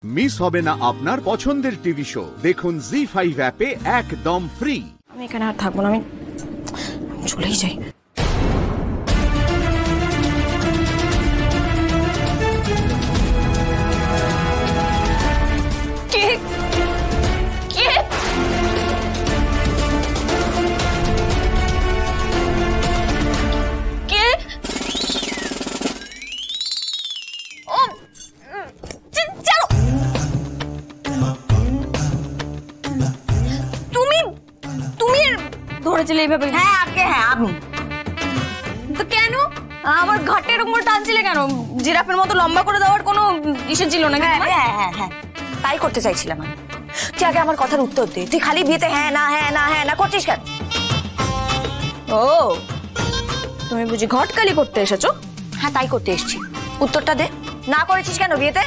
Miss হবে না আপনার পছন্দের টিভি শো। দেখুন জি5 অ্যাপে একদম ফ্রি। আমি এখানে আর থাকবো না, আমি চলেই যাই। হ্যাঁ আগে হ্যাঁ আমি তো কেন আমার ঘাটের উপর টানছিলে কেন? জিরাফের মতো লম্বা করে দেওয়ার কোনো ইসে ছিল না? হ্যাঁ হ্যাঁ হ্যাঁ তাই করতে চাইছিলাম আমি। তুই আগে আমার কথার উত্তর দে, তুই খালি বিয়েতে হ্যাঁ না হ্যাঁ না হ্যাঁ না করছিস কেন? ও তুমি বুঝি ঘটকালি করতে এসেছো? হ্যাঁ তাই করতে এসেছি, উত্তরটা দে। না করেছিস কেন বিয়েতে?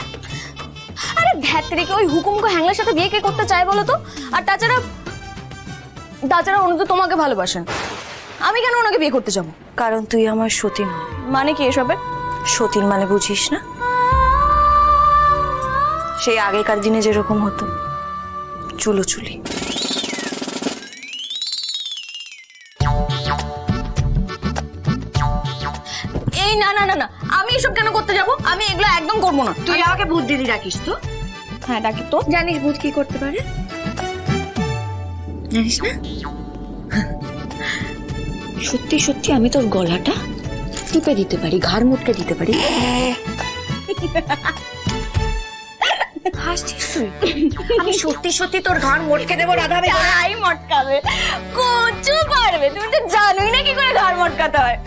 আরে ধ্যাত্রীকে ওই হুকুমকে হ্যাংলার সাথে বিয়ে কে করতে চায় বলো তো? আর তাছাড়া অনু তো তোমাকে ভালোবাসেন, আমি কেন ওনাকে বিয়ে করতে যাবো? কারণ তুই আমার সতীন। মানে কি এসবে? সতীন মানে বুঝিস না? সেই আগেকার দিনে যেরকম হতো, চুলোচুলি। এই না না না না, আমি এসব কেন করতে যাব? আমি এগুলো একদম করবো না। তুই আমাকে ভূত দিদি রাখিস তো? হ্যাঁ ডাকি তো। জানিস ভূত কি করতে পারে? জানিস না? সত্যি সত্যি আমি তোর গলাটা টিপে দিতে পারি, ঘাড় মুটকে দিতে পারি। হাসছিস তুই? আমি সত্যি সত্যি তোর ঘাড় মটকে দেবো রাধা। তাই মটকাবে? কচু পারবে? তুমি তো জানোই না কি করে ঘাড় মটকাতে হয়।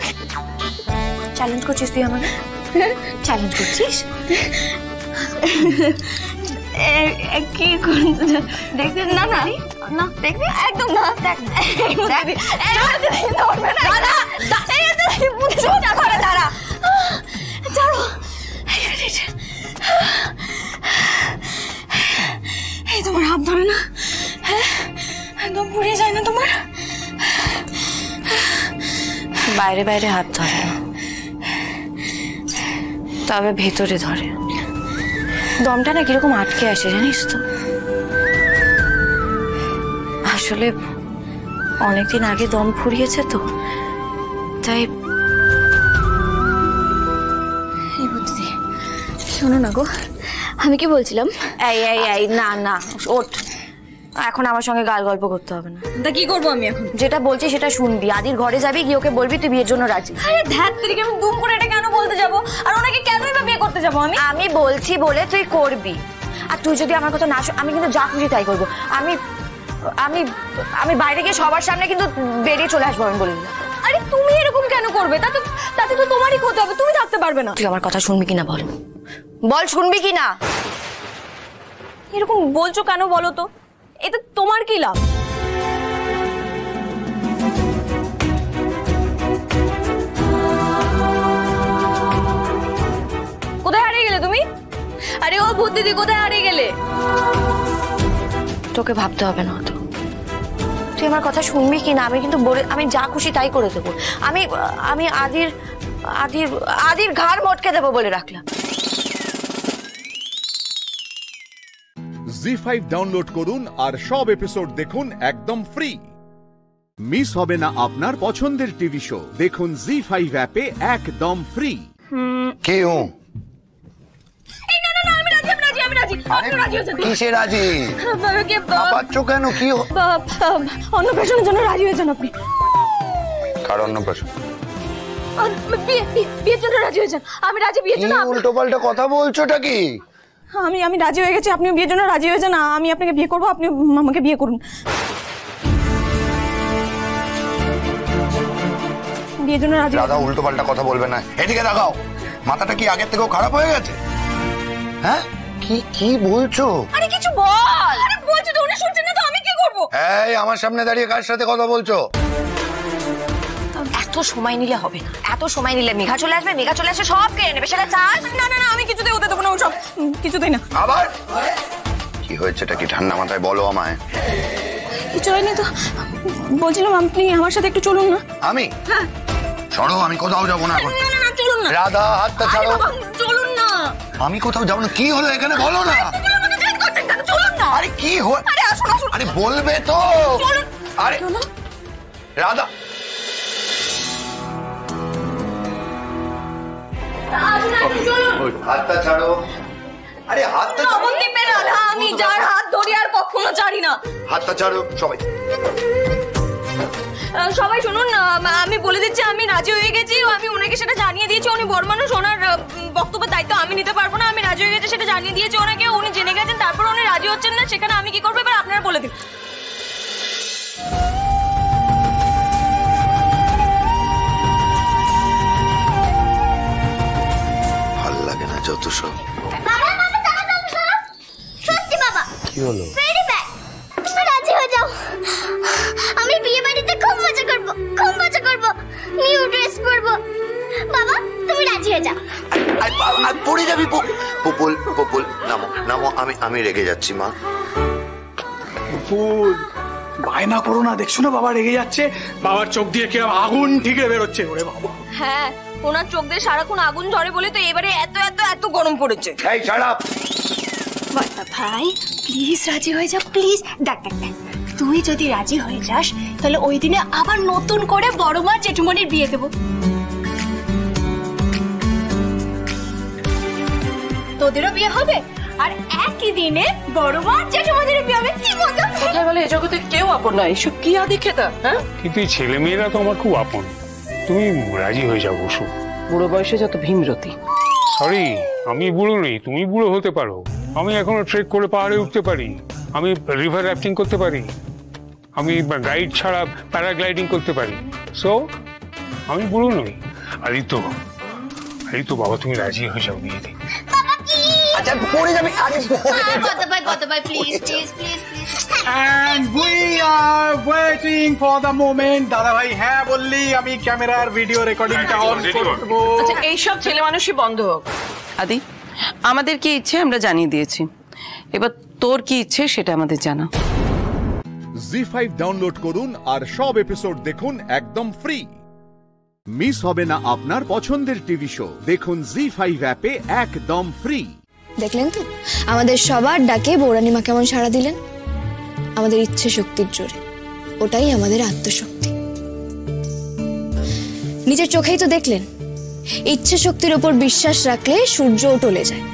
চ্যালেঞ্জ করছিস তুই আমাকে? চ্যালেঞ্জ করছিস? কি দেখতে? না না না দেখবি একদম না। দেখ দাঁড়া ছাড়ো। এই তোমার হাত ধরে না? হ্যাঁ একদম পুড়ে যায় না তোমার? বাইরে বাইরে হাত ধরে না, তবে ভেতরে ধরে। দমটা না কিরকম আটকে আসে জানিস তো? আসলে অনেকদিন আগে দম ফুরিয়েছে তো, তাই। এই বুদ্ধি শোনো না গো, আমি কি বলছিলাম? এই এই এই না না ওঠ, এখন আমার সঙ্গে গাল গল্প করতে হবে না। তা কি করবো আমি এখন? যেটা বলছি সেটা শুনবি। আদির ঘরে যাবি, গিয়ে ওকে বলবি তুই বিয়ের জন্য রাজি। আরে ধ্যাত্রীকে আমি দুম করে এটা কেন বলতে যাবো? আর ওনাকে কেনই বা বিয়ে করতে যাবো আমি? আমি বলছি বলে তুই করবি। আর তুই যদি আমার কথা না আমি কিন্তু যা খুশি তাই করবো। আমি আমি আমি বাইরে গিয়ে সবার সামনে কিন্তু বেরিয়ে চলে আসবো, আমি বলে দিলাম। আরে তুমি এরকম কেন করবে? তাতে তো তোমারই ক্ষতি হবে, তুমি থাকতে পারবে না। তুই আমার কথা শুনবি কিনা বল, বল শুনবি কিনা? এরকম বলছো কেন বলো তো? এতে তোমার কি লাভ? কোথায় হারিয়ে গেলে তুমি? আরে ও ভূত দিদি কোথায় হারিয়ে গেলে? তোকে ভাবতে হবে না তো, তুই আমার কথা শুনবি কিনা। আমি কিন্তু আমি যা খুশি তাই করে দেবো। আমি আমি আদির আদির আদির ঘাড় মটকে দেবো বলে রাখলাম। জি5 ডাউনলোড করুন আর সব এপিসোড দেখুন একদম ফ্রি। মিস হবে না আপনার পছন্দের টিভি শো। দেখুন জি5 অ্যাপে একদম ফ্রি। কে হো? কিসে রাজি? পাচ্ছ কেন? কি অন্নপ্রাশনের জন্য রাজি হয়েছেন আপনি? কার অন্নপ্রাশন? বিয়ের জন্য রাজি হয়েছেন? আমি রাজি বিয়ের জন্য। উল্টো পাল্টা কথা বলছোটা কি? আমি রাজি হয়ে গেছি, আপনিও বিয়ের জন্য রাজি হয়েছেন। আমি আপনাকে বিয়ে করবো, আপনি আমাকে বিয়ে করুন। বিয়ের জন্য রাজি। দাদা উল্টো পাল্টা কথা বলবে না, এদিকে দেখাও। মাথাটা কি আগের থেকেও খারাপ হয়ে গেছে? হ্যাঁ কি কি বলছো? আরে কিছু বল। আরে বলছো তো, উনি শুনছেন না তো আমি কি করব? এই আমার সামনে দাঁড়িয়ে কার সাথে কথা বলছো? এত সময় নিলে হবে না, এত সময় নিলে মেঘা চলে আসবে, মেঘা চলে আসে সব কেড়ে নেবে। সেটা চাস? না না না, আমি কিছুতেই হতে দেবো না, ওসব কিছুতেই না। আবার কি হয়েছেটা কি? ঠান্ডা মাথায় বলো আমায়। কিছু হয়নি তো, বলছিলাম আপনি আমার সাথে একটু চলুন না। আমি? হ্যাঁ সরো, আমি কোথাও যাবো না এখন। না না না চলুন না। রাধা হাতটা ছাড়ো। চলুন না। আমি কোথাও যাবো না। কি হলো এখানে বলো না। আরে বলবে তো। আরে রাধা, হাতটা ছাড়ো। আরে হাতটা নবদ্বীপের রাধা আমি, যার হাত ধরি আর কখনো ছাড়ি না। হাতটা ছাড়ো সবাই। সবাই শুনুন, আমি বলে দিচ্ছি আমি রাজি হয়ে গেছি। আমি ওনাকে সেটা জানিয়ে দিয়েছি। উনি বড় মানুষ, ওনার বক্তব্যের দায়িত্ব আমি নিতে পারবো না। আমি রাজি হয়ে গেছি সেটা জানিয়ে দিয়েছি ওনাকে। উনি জেনে গেছেন, তারপর উনি রাজি হচ্ছেন না, সেখানে আমি কি করবো এবার আপনারা বলে দিন। ভাল লাগে না যত সব। সত্যি বাবা, কি হলো? Very bad. রাজি হয়ে যাও, আমি বিয়ে বাড়িতে খুব মজা করব, খুব মজা করব, নিউ ড্রেস পরব। বাবা তুমি রাজি হয়ে যাও। আর পড়ে যাবি। পুপুল পুপুল নামো নামো। আমি রেগে যাচ্ছি মা। ফুল বায়না করো না, দেখছো না বাবা রেগে যাচ্ছে। বাবার চোখ দিয়ে কিরকম আগুন ঠিকরে বেরোচ্ছে। ওরে বাবা, হ্যাঁ, ওনার চোখ দিয়ে সারাক্ষণ আগুন ঝরে বলে তো এবারে এত এত এত গরম পড়েছে। এই ছাড়া ভাই প্লিজ রাজি হয়ে যা, প্লিজ। দেখ দেখ দেখ, তুই যদি রাজি হয়ে যাস তাহলে ওই দিনে আবার নতুন করে বড় মা জেঠুমনির বিয়ে দেবো। তোদেরও বিয়ে হবে আর একই দিনে বড় মা জেঠুমনির বিয়ে হবে। কি মজা! কোথায় বলে এই জগতে কেউ আপন না, এসব কি আদি খেতা। হ্যাঁ, কিন্তু এই ছেলে মেয়েরা তো আমার খুব আপন। তুমি রাজি হয়ে যাও বসু। বুড়ো বয়সে যত ভীমরতি। সরি, আমি বুড়ো নেই, তুমি বুড়ো হতে পারো। আমি এখনো ট্রেক করে পাহাড়ে উঠতে পারি, আমি রিভার রাফটিং করতে পারি, আমি গাইড ছাড়া প্যারাগ্লাইডিং করতে পারি। সো আমি বুড়ো নই। আদিত্য বাবা, তুমি রাজি হয়ে যাও বিয়ে দিই। আচ্ছা পড়ে যাবি। আরে কত ভাই please please please please. and we are waiting for the moment. দাদা ভাই হ্যাঁ বললি আমি ক্যামেরার ভিডিও রেকর্ডিংটা অন করব। আচ্ছা, এইসব ছেলে মানুষই বন্ধ হোক। আদি, আমাদের কি ইচ্ছে আমরা জানিয়ে দিয়েছি, এবার তোর কি ইচ্ছে সেটা আমাদের জানা। জি5 ডাউনলোড করুন আর সব এপিসোড দেখুন একদম ফ্রি। মিস হবে না আপনার পছন্দের টিভি শো। দেখুন জি5 অ্যাপে একদম ফ্রি। দেখলেন তো আমাদের সবার ডাকে বৌরানীমা কেমন সাড়া দিলেন? আমাদের ইচ্ছে শক্তির জোরে, ওটাই আমাদের আত্মশক্তি। নিজের চোখেই তো দেখলেন, ইচ্ছে শক্তির ওপর বিশ্বাস রাখলে সূর্যও টলে যায়।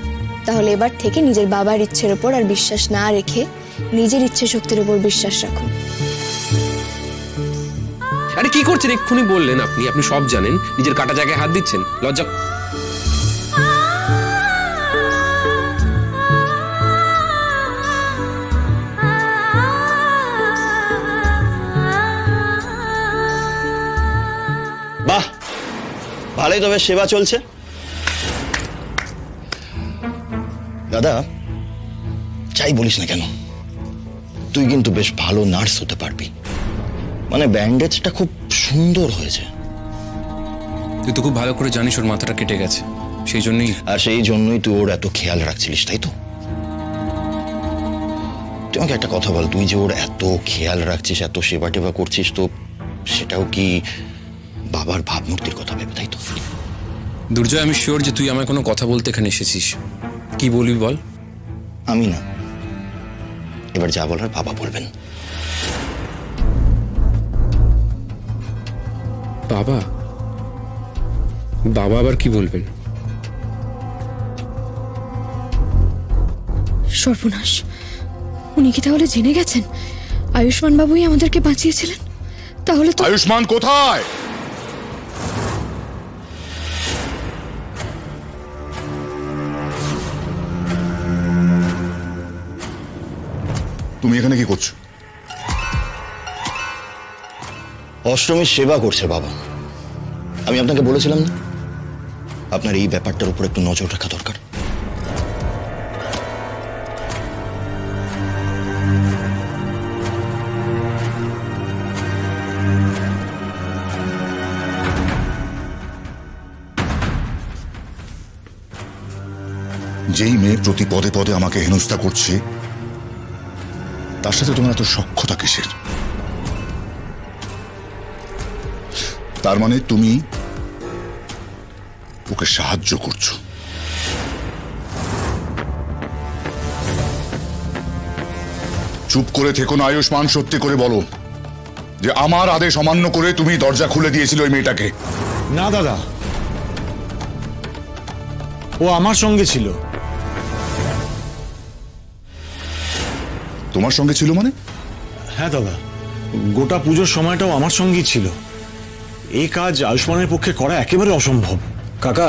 তাহলে এবার থেকে নিজের বাবার ইচ্ছের ওপর আর বিশ্বাস না রেখে নিজের ইচ্ছে শক্তির ওপর বিশ্বাস রাখুন। আরে কি করছেন? এক্ষুনি বললেন আপনি সব জানেন, নিজের কাটা জায়গায় হাত দিচ্ছেন। লজ্জা। বাহ, ভালোই তবে সেবা চলছে। দাদা যাই বলিস না কেন, তুই কিন্তু বেশ ভালো নার্স হতে পারবি। মানে ব্যান্ডেজটা খুব সুন্দর হয়েছে। তুই তো খুব ভালো করে জানিস ওর মাথাটা কেটে গেছে, সেই জন্যই। আর সেই জন্যই তুই ওর এত খেয়াল রাখছিলিস, তাই তো? তুই আমাকে একটা কথা বল, তুই যে ওর এত খেয়াল রাখছিস, এত সেবা টেবা করছিস, তো সেটাও কি বাবার ভাবমূর্তির কথা ভেবে, তাই তো? দুর্জয়, আমি শিওর যে তুই আমায় কোনো কথা বলতে এখানে এসেছিস। কি বলবি বল। আমি না, এবার যা বলার বাবা বলবেন। বাবা? বাবা আবার কি বলবেন? সর্বনাশ, উনি কি তাহলে জেনে গেছেন আয়ুষ্মান বাবুই আমাদেরকে বাঁচিয়েছিলেন? তাহলে তো আয়ুষ্মান কোথায়? তুমি এখানে কি করছো? অষ্টমীর সেবা করছে বাবা। আমি আপনাকে বলেছিলাম না, আপনার এই ব্যাপারটার উপর একটু নজর রাখা দরকার। যেই মেয়ে প্রতি পদে পদে আমাকে হেনস্থা করছে, তার সাথে তোমার এত সখ্যতা কিসের? তার মানে তুমি ওকে সাহায্য করছো। চুপ করে থেকো না আয়ুষ্মান, সত্যি করে বলো যে আমার আদেশ অমান্য করে তুমি দরজা খুলে দিয়েছিল ওই মেয়েটাকে। না দাদা, ও আমার সঙ্গে ছিল। তোমার সঙ্গে ছিল মানে? হ্যাঁ দাদা, গোটা পুজোর সময়টাও আমার সঙ্গেই ছিল। এই কাজ আয়ুষ্মানের পক্ষে করা একেবারে অসম্ভব। কাকা,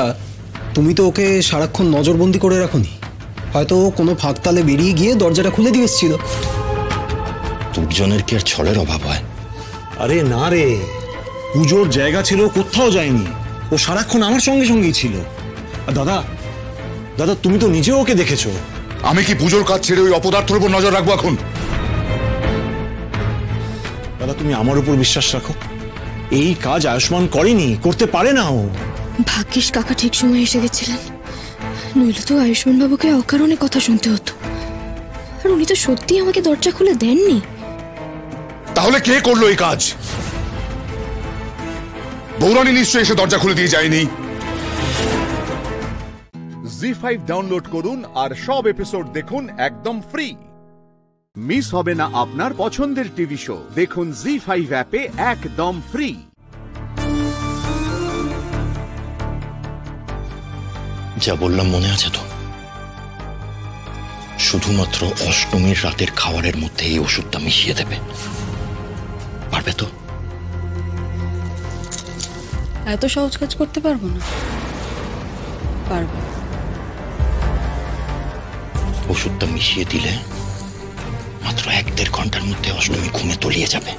তুমি তো ওকে সারাক্ষণ নজরবন্দি করে রাখোনি, হয়তো কোনো ফাঁকতালে বেরিয়ে গিয়ে দরজাটা খুলে দিয়ে এসেছিল। দুজনের কি আর ছলের অভাব হয়? আরে না রে, পুজোর জায়গা ছিল, কোথাও যায়নি, ও সারাক্ষণ আমার সঙ্গে সঙ্গেই ছিল। আর দাদা দাদা তুমি তো নিজেও ওকে দেখেছো। আমি কি পুজোর কাজ ছেড়ে ওই অপদার্থের উপর নজর রাখবো এখন? দাদা তুমি আমার উপর বিশ্বাস রাখো, এই কাজ আয়ুষ্মান করেনি, করতে পারে না ও। ভাগ্যিস কাকা ঠিক সময় এসে গেছিলেন, নইলে তো আয়ুষ্মান বাবুকে অকারণে কথা শুনতে হতো। আর উনি তো সত্যি আমাকে দরজা খুলে দেননি। তাহলে কে করলো এই কাজ? বৌরানী নিশ্চয়ই এসে দরজা খুলে দিয়ে যায়নি। জি5 ডাউনলোড করুন আর সব এপিসোড দেখুন একদম ফ্রি। মিস হবে না আপনার পছন্দের টিভি শো, দেখুন জি5 অ্যাপে একদম ফ্রি। যা বললাম মনে আছে তো? শুধুমাত্র অষ্টমীর রাতের খাবারের মধ্যে এই ওষুধটা মিশিয়ে দেবে, পারবে তো? এত সহজ কাজ করতে পারবো না। পারবো। ওষুধটা মিশিয়ে দিলে মাত্র 1-1.5 ঘন্টার মধ্যে অষ্টমী ঘুমে তলিয়ে যাবে।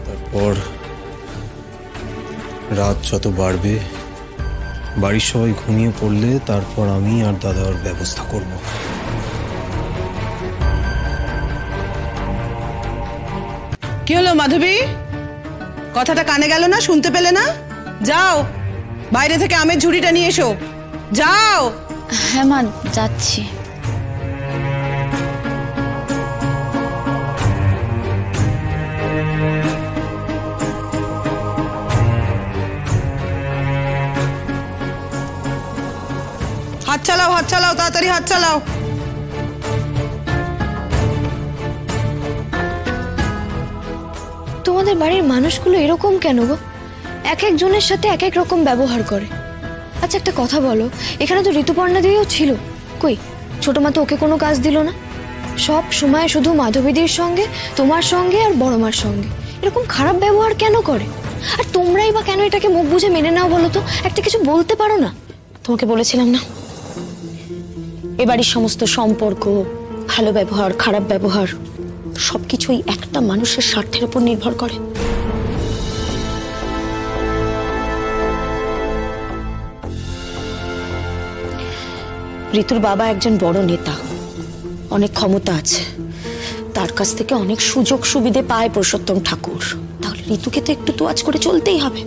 তারপর রাত যত বাড়বে, বাড়ির সবাই ঘুমিয়ে পড়লে তারপর আমি আর দাদার ব্যবস্থা করব। কি হলো মাধবী, কথাটা কানে গেল না? শুনতে পেলে না? যাও বাইরে থেকে আমের ঝুড়িটা নিয়ে এসো, যাও। হ্যাঁ মা, যাচ্ছি। হাত চালাও, হাত চালাও, তাড়াতাড়ি হাত চালাও। তোমাদের বাড়ির মানুষগুলো এরকম কেন গো? এক একজনের সাথে এক এক রকম ব্যবহার করে। আচ্ছা একটা কথা বলো, এখানে তো ঋতুপর্ণা দিদিও ছিল, কই ছোট মা তো ওকে কোনো কাজ দিল না। সব সময় শুধু মাধবীদির সঙ্গে, তোমার সঙ্গে আর বড় মার সঙ্গে এরকম খারাপ ব্যবহার কেন করে? আর তোমরাই বা কেন এটাকে মুখ বুঝে মেনে নাও বলো তো? একটা কিছু বলতে পারো না? তোমাকে বলেছিলাম না, এ বাড়ির সমস্ত সম্পর্ক, ভালো ব্যবহার, খারাপ ব্যবহার সবকিছুই একটা মানুষের স্বার্থের উপর নির্ভর করে। ঋতুর বাবা একজন বড় নেতা, অনেক ক্ষমতা আছে, তার কাছ থেকে অনেক সুযোগ সুবিধে পায় পুরুষোত্তম ঠাকুর। তাহলে ঋতুকে তো একটু তোয়াজ করে চলতেই হবে।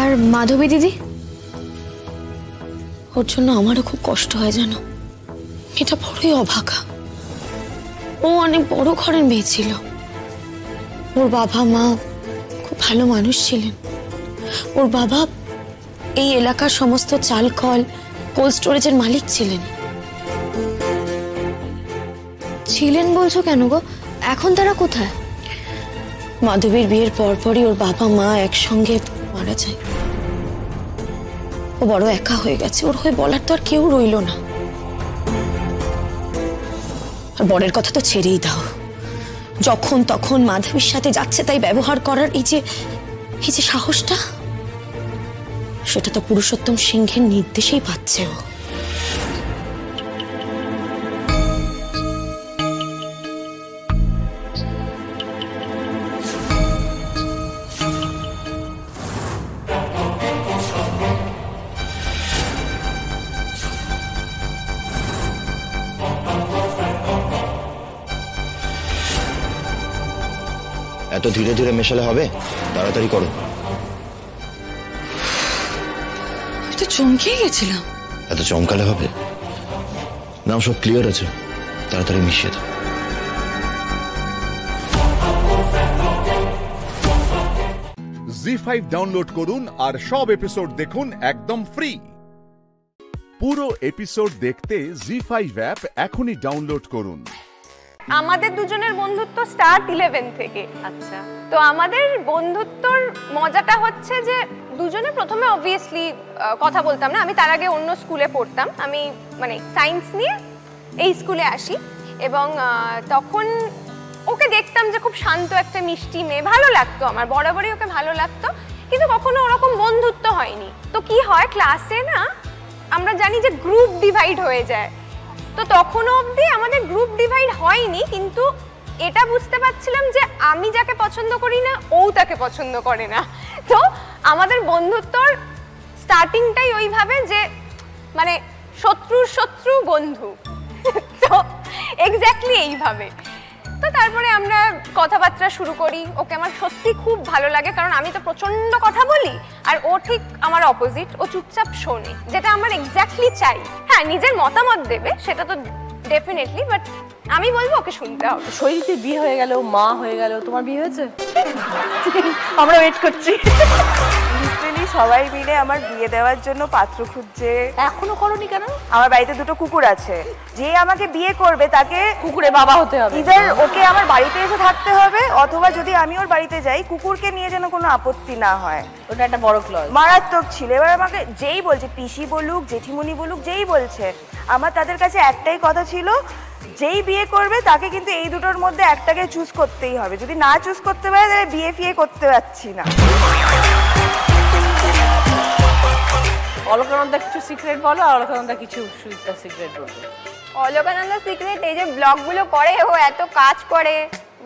আর মাধবী দিদি, ওর জন্য আমারও খুব কষ্ট হয় জানো। এটা বড়ই অভাগা। ও অনেক বড় ঘরের মেয়ে ছিল, ওর বাবা মা খুব ভালো মানুষ ছিলেন। ওর বাবা এই এলাকার সমস্ত চাল কল, কোল্ড স্টোরেজের মালিক ছিলেন। ছিলেন বলছো কেন গো? এখন তারা কোথায়? মাধবীর বিয়ের পরপরই ওর বাবা মা একসঙ্গে মারা যায়। ও বড় একা হয়ে গেছে, ওর হয়ে বলার তো আর কেউ রইল না। আর বরের কথা তো ছেড়েই দাও, যখন তখন মাধবীর সাথে যাচ্ছে তাই ব্যবহার করার এই যে সাহসটা, সেটা তো পুরুষোত্তম সিংহের নির্দেশেই পাচ্ছে ও। এত ধীরে ধীরে মেশালে হবে? তাড়াতাড়ি করো। তো চমকেই গেছিলাম। এত চমকালে হবে না, সব ক্লিয়ার আছে, তাড়াতাড়ি মিশিয়ে দাও। জি5 ডাউনলোড করুন আর সব এপিসোড দেখুন একদম ফ্রি। পুরো এপিসোড দেখতে জি5 অ্যাপ এখনই ডাউনলোড করুন। আমাদের দুজনের বন্ধুত্ব স্টার্ট 11 থেকে। আচ্ছা, তো আমাদের বন্ধুত্বর মজাটা হচ্ছে যে দুজনে প্রথমে অবভিয়াসলি কথা বলতাম না। আমি তার আগে অন্য স্কুলে পড়তাম, আমি মানে সায়েন্স নিয়ে এই স্কুলে আসি এবং তখন ওকে দেখতাম যে খুব শান্ত একটা মিষ্টি মেয়ে, ভালো লাগতো আমার, বরাবরই ওকে ভালো লাগতো, কিন্তু কখনো ওরকম বন্ধুত্ব হয়নি। তো কি হয় ক্লাসে না, আমরা জানি যে গ্রুপ ডিভাইড হয়ে যায়, তো তখনও অবধি আমাদের গ্রুপ ডিভাইড হয়নি, কিন্তু এটা বুঝতে পারছিলাম যে আমি যাকে পছন্দ করি না ও তাকে পছন্দ করে না। তো আমাদের বন্ধুত্বর স্টার্টিংটাই ওইভাবে যে মানে শত্রুর শত্রু বন্ধু, তো এক্স্যাক্টলি এইভাবে। তো তারপরে আমরা কথাবার্তা শুরু করি, ওকে আমার সত্যি খুব ভালো লাগে, কারণ আমি তো প্রচণ্ড কথা বলি আর ও ঠিক আমার অপোজিট, ও চুপচাপ শোনে, যেটা আমার এক্স্যাক্টলি চাই। হ্যাঁ, নিজের মতামত দেবে সেটা তো ডেফিনেটলি, বাট আমি বলবো ওকে শুনতে হবে। শৈলীর বিয়ে হয়ে গেল, মা হয়ে গেল, তোমার বিয়ে হয়েছে? আমরা ওয়েট করছি। লিটারালি সবাই মিলে আমার বিয়ে দেওয়ার জন্য পাত্র খুঁজছে। এখনো করনি কেন? আমার বাড়িতে দুটো কুকুর আছে, যে আমাকে বিয়ে করবে তাকে কুকুরের বাবা হতে হবে। ইদার ওকে আমার বাড়িতে এসে থাকতে হবে, অথবা যদি আমি ওর বাড়িতে যাই কুকুরকে নিয়ে যেন কোনো আপত্তি না হয়। ওটা একটা বড় ক্লজ। মারাত্মক ছিল। এবার আমাকে যেই বলছে, পিসি বলুক জেঠিমুনি বলুক, যেই বলছে, আমার তাদের কাছে একটাই কথা ছিল, যেই বিয়ে করবে তাকে কিন্তু এই দুটোর মধ্যে একটাকে চুজ করতেই হবে। যদি না চুজ করতে পারে তাহলে বিয়ে ফিয়ে করতে পারছি না। অলকানন্দা কিছু সিক্রেট বলো, আর অলকানন্দা কিছু সুইটটা সিক্রেট বলো। অলকানন্দা সিক্রেট এই যে ব্লগগুলো করে, ও এত কাজ করে,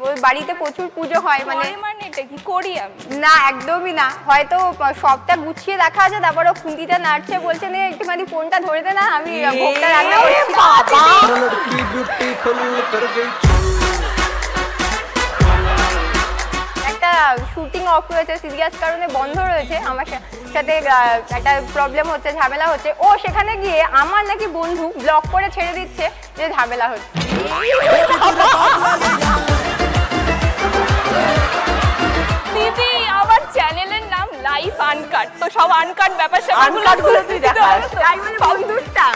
ওই বাড়িতে প্রচুর পুজো হয়, মানে এটা কি করি আমি? না, একদমই না। হয়তো সবটা গুছিয়ে রাখা আছে, তারপর ও খুন্তিটা নাড়ছে, বলছে নে একটুখানি ফোনটা ধরে দে না, আমি ভোগটা রান্না করছি। একটা শুটিং অফ হয়েছে, সিরিয়াস কারণে বন্ধ রয়েছে, আমার সাথে একটা প্রবলেম হচ্ছে, ঝামেলা হচ্ছে। ও সেখানে গিয়ে আমার নাকি বন্ধু ব্লক করে ছেড়ে দিচ্ছে যে ঝামেলা হচ্ছে। দিদি, আমার চ্যানেলের নাম লাইফ আনকাট, তো সব আনকাট ব্যাপার স্যাপারগুলো তুই দেখাস, তাই মানে বন্ধুটা।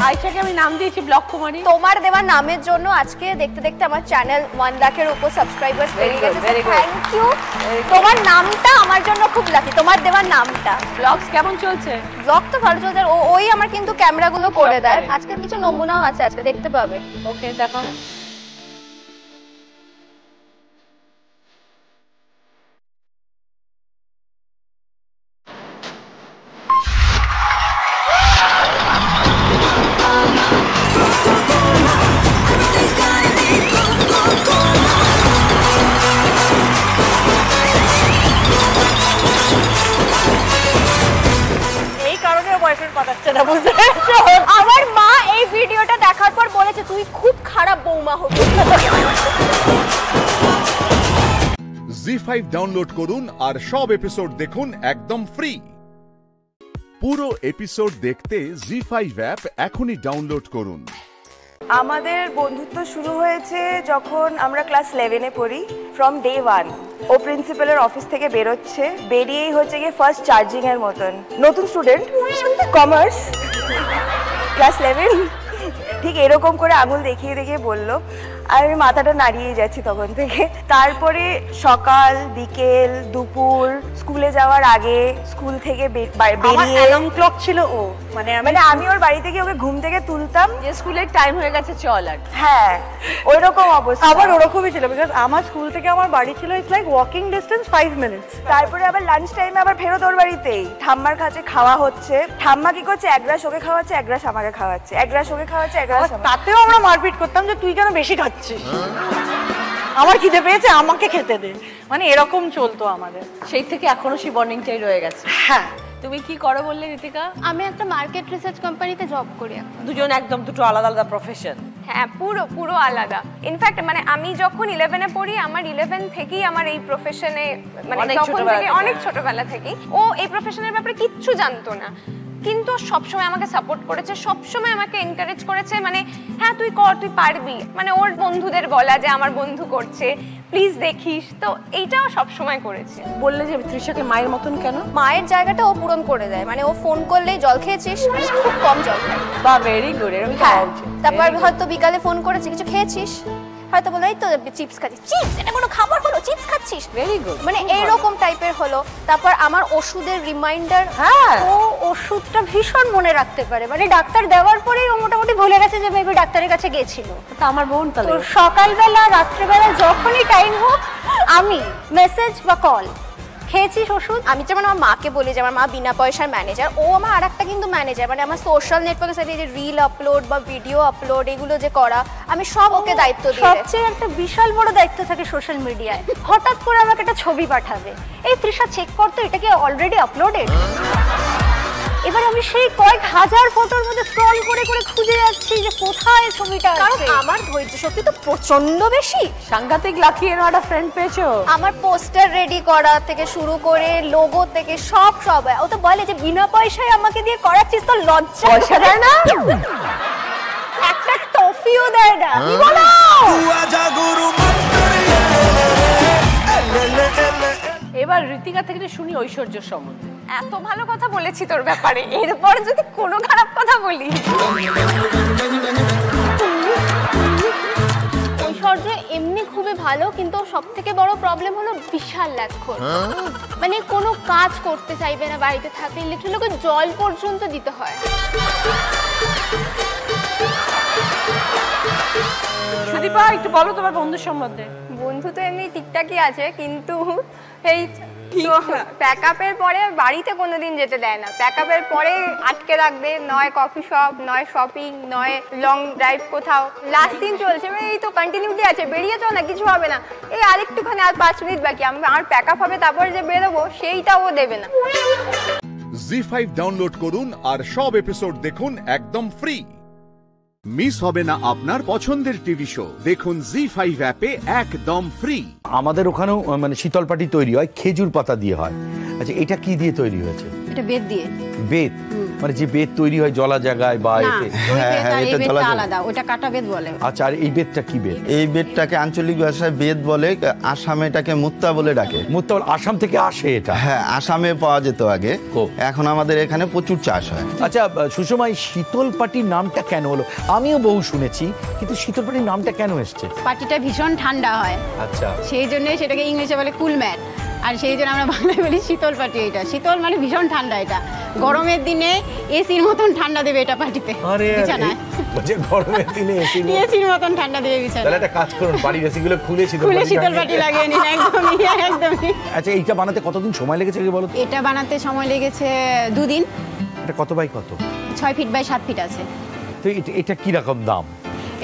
আয়শাকে আমি নাম দিয়েছি ব্লক কুমারী। তোমার দেওয়া নামের জন্য আজকে দেখতে দেখতে আমার চ্যানেল 1 লাখের উপর সাবস্ক্রাইবার্স বেড়ে গেছে। Thank you. তোমার নামটা আমার জন্য খুব লাকি, তোমার দেওয়ার নামটা। ব্লগস কেমন চলছে? ব্লগ তো ভালো চলছে, ওই আমার কিন্তু ক্যামেরাগুলো করে দেয়। আজকে কিছু নমুনাও আছে, আজকে দেখতে পাবে। ওকে, দেখো। আমার মা এই ভিডিওটা দেখার পর বলেছে তুই খুব খারাপ বৌমা হবি। জি5 ডাউনলোড করুন আর সব এপিসোড দেখুন একদম ফ্রি। পুরো এপিসোড দেখতে জি5 অ্যাপ এখনই ডাউনলোড করুন। আমাদের বন্ধুত্ব শুরু হয়েছে যখন আমরা ক্লাস 11-এ পড়ি। ফ্রম ডে 1 ও প্রিন্সিপালের অফিস থেকে বেরোচ্ছে, বেরিয়েই হচ্ছে গিয়ে ফার্স্ট চার্জিং এর মতন নতুন স্টুডেন্ট, কমার্স, ক্লাস 11, ঠিক এরকম করে আঙুল দেখিয়ে দেখিয়ে বললো। আর আমি মাথাটা নাড়িয়ে যাচ্ছি তখন থেকে। তারপরে সকাল, বিকেল, দুপুর, স্কুলে যাওয়ার আগে, স্কুল থেকে বেরিয়ে অ্যালার্ম ক্লক ছিল ও, মানে আমি ওর বাড়ি থেকে ওকে ঘুম থেকে তুলতাম যে স্কুলের টাইম হয়ে গেছে চল। আর হ্যাঁ, ওইরকম অবস্থা। আবার ওরকমই ছিল, বিকজ আমার স্কুল থেকে আমার বাড়ি ছিল it's like walking distance 5 minutes. তারপরে আবার লাঞ্চ টাইমে আবার ফেরত ওর বাড়িতেই ঠাম্মার কাছে খাওয়া হচ্ছে। ঠাম্মা কি করছে, এক গ্রাস ওকে খাওয়াচ্ছে, এক গ্রাস আমাকে খাওয়াচ্ছে, এক গ্রাস ওকে খাওয়াচ্ছে, এক গ্রাস আমাকে। তাতেও আমরা মারপিট করতাম যে তুই কেন বেশি খাচ্ছিস, আমার খিদে পেয়েছে আমাকে খেতে দে, মানে এরকম চলতো আমাদের। সেই থেকে এখনো সেই বন্ডিংটাই রয়ে গেছে। হ্যাঁ, তুমি কি করো বললে ঋতিকা? আমি একটা মার্কেট রিসার্চ কোম্পানিতে জব করি। দুজন একদম দুটো আলাদা আলাদা প্রফেশন। হ্যাঁ, পুরো আলাদা। ইনফ্যাক্ট মানে আমি যখন 11-এ পড়ি, আমার 11 থেকেই আমার এই প্রফেশনে, মানে তখন থেকে অনেক ছোটবেলা থেকেই ও এই প্রফেশনের ব্যাপারে কিচ্ছু জানতো না। কিন্তু সবসময় আমাকে সাপোর্ট করেছে, সবসময় আমাকে এনকারেজ করেছে, মানে হ্যাঁ তুই কর, তুই পারবি, মানে ওর বন্ধুদের বলা যে আমার বন্ধু করছে প্লিজ দেখিস, তো এইটাও সবসময় করেছে। বললে যে তৃষাকে মায়ের মতন কেন? মায়ের জায়গাটা ও পূরণ করে দেয়, মানে ও ফোন করলেই জল খেয়েছিস, মানে খুব কম জল খায়। বা ভেরি গুড, এরকম হ্যাঁ, তারপর হয়তো বিকালে ফোন করেছে কিছু খেয়েছিস, হয়তো বলে এই তো চিপস খাচ্ছিস, চিপস এটা কোনো খাবার হলো, চিপস খাচ্ছিস, ভেরি গুড, মানে এইরকম টাইপের হলো। তারপর আমার ওষুধের রিমাইন্ডার, হ্যাঁ ও ওষুধটা ভীষণ মনে রাখতে পারে, মানে ডাক্তার দেওয়ার পরেই ও মোটামুটি ভুলে গেছে যে মেবি ডাক্তারের কাছে গেছিল। তা আমার বোন তাহলে সকালবেলা রাত্রেবেলা যখনই টাইম হোক আমি মেসেজ বা কল, খেয়েছিস ওষুধ? আমি যেমন আমার মাকে বলি যে আমার মা বিনা পয়সার ম্যানেজার, ও আমার আর একটা কিন্তু ম্যানেজার, মানে আমার সোশ্যাল নেটওয়ার্কের সাথে যে রিল আপলোড বা ভিডিও আপলোড এগুলো যে করা, আমি সব ওকে দায়িত্ব দিই। সবচেয়ে একটা বিশাল বড় দায়িত্ব থাকে সোশ্যাল মিডিয়ায়, হঠাৎ করে আমাকে একটা ছবি পাঠাবে, এই তৃষা চেক করতো এটা কি অলরেডি আপলোডেড। এবার আমি সেই কয়েক হাজার ফটোর মধ্যে স্ক্রল করে করে খুঁজে যাচ্ছি যে কোথায় ছবিটা আছে। কারণ আমার ধৈর্য শক্তি তো প্রচন্ড বেশি। সাংঘাতিক লাকি এর একটা ফ্রেন্ড পেয়েছো। আমার পোস্টার রেডি করা থেকে শুরু করে লোগো থেকে সব ও তো বলে যে বিনা পয়সায় আমাকে দিয়ে করাচ্ছিস, তো লজ্জা পয়সা দেয় না, একটা টফিও দেয় না। কি বলো? এবার ঋতিকা থেকে শুনি ঐশ্বর্য সম্বন্ধে। এত ভালো কথা বলেছি তোর ব্যাপারে, এরপর যদি কোনো খারাপ কথা বলি। ঐশ্বর্য এমনি খুবই ভালো, কিন্তু সব থেকে বড় প্রবলেম হলো বিশাল ল্যাদখোর, মানে কোনো কাজ করতে চাইবে না, বাড়িতে থাকলে লিটারালি ওকে জল পর্যন্ত দিতে হয়। সুদীপা একটু বলো তোমার বন্ধু সম্বন্ধে। বন্ধু তো এমনি ঠিকঠাকই আছে, কিন্তু এই প্যাকআপের পরে বাড়িতে কোনোদিন যেতে দেয় না, প্যাকআপের পরে আটকে রাখবে, নয় কফি শপ, নয় শপিং, নয় লং ড্রাইভ কোথাও। লাস্ট দিন চলছে, এই তো কন্টিনিউটি আছে, বেরিয়ে চল না, কিছু হবে না, এই আরেকটুখানি আর 5 মিনিট বাকি, আমার প্যাকআপ হবে, তারপরে যে বেরোবো সেইটাও ও দেবে না। জি5 ডাউনলোড করুন আর সব এপিসোড দেখুন একদম ফ্রি। মিস হবে না আপনার পছন্দের টিভি শো, দেখুন জি5 অ্যাপে একদম ফ্রি। আমাদের ওখানেও মানে শীতল পাটি তৈরি হয় খেজুর পাতা দিয়ে হয়। আচ্ছা এটা কি দিয়ে তৈরি হয়েছে? এটা বেত দিয়ে। বেত মানে যে বেত তৈরি হয় জলা জায়গায় বা এতে? হ্যাঁ হ্যাঁ, এটা জলা আলাদা, ওটা কাটা বেত বলে। আচ্ছা, আর এই বেতটা কি বেত? এই বেতটাকে আঞ্চলিক ভাষায় বেত বলে, আসামে এটাকে মুত্তা বলে ডাকে। মুত্তা আসাম থেকে আসে এটা? হ্যাঁ, আসামে পাওয়া যেত আগে, এখন আমাদের এখানে প্রচুর চাষ হয়। আচ্ছা সুষমা, শীতল পাটির নামটা কেন হলো? আমিও বহু শুনেছি, কিন্তু শীতল পাটির নামটা কেন এসছে? পাটিটা ভীষণ ঠান্ডা হয়, আচ্ছা সেই জন্য সেটাকে ইংলিশে বলে কুল ম্যাট, আর সেই জন্য আমরা বাংলায় বলি শীতল পাটি। এটা শীতল মানে ভীষণ ঠান্ডা, এটা গরমের দিনে এসির মতন ঠান্ডা দেবে এটা পাটিতে, বিছানায় গরমের দিনে এসির মতন ঠান্ডা দেবে বিছানায়। তাহলে একটা কাজ করুন, বাড়ির এসিগুলো খুলে শীতল পাটি লাগিয়ে নিন, একদমই একদমই। আচ্ছা এইটা বানাতে কতদিন সময় লেগেছে বলো? এটা বানাতে সময় লেগেছে 2 দিন। এটা কত বাই কত? 6 ফিট বাই 7 ফিট আছে। তো এটা কি রকম দাম?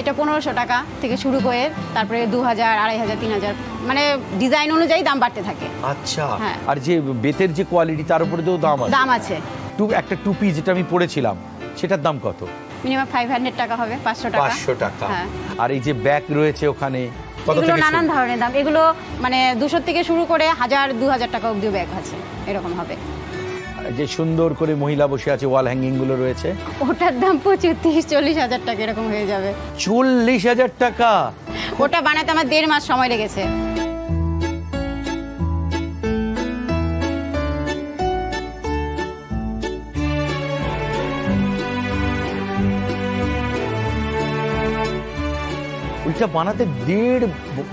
এটা 1500 টাকা থেকে শুরু করে তারপরে 2000, 2500, 3000, মানে ডিজাইন অনুযায়ী দাম বাড়তে থাকে। আচ্ছা, আর যে বেতের যে কোয়ালিটি তার উপরে তো দাম আছে। একটা টুপি যেটা আমি পরেছিলাম সেটার দাম কত? মিনিমাম 500 টাকা হবে, 500 টাকা। 500 টাকা। আর এই যে ব্যাগ রয়েছে ওখানে এগুলো নানান ধরনের দাম, এগুলো মানে 200 থেকে শুরু করে 1000, 2000 টাকা অবধি ব্যাগ আছে, এরকম হবে। যে সুন্দর করে মহিলা বসে আছে ওয়াল হ্যাঙ্গিং গুলো রয়েছে, ওটার দাম 25-40 হাজার টাকা এরকম হয়ে যাবে। 40,000 টাকা? ওটা বানাতে আমার 1.5 মাস সময় লেগেছে। ওইটা বানাতে 1.5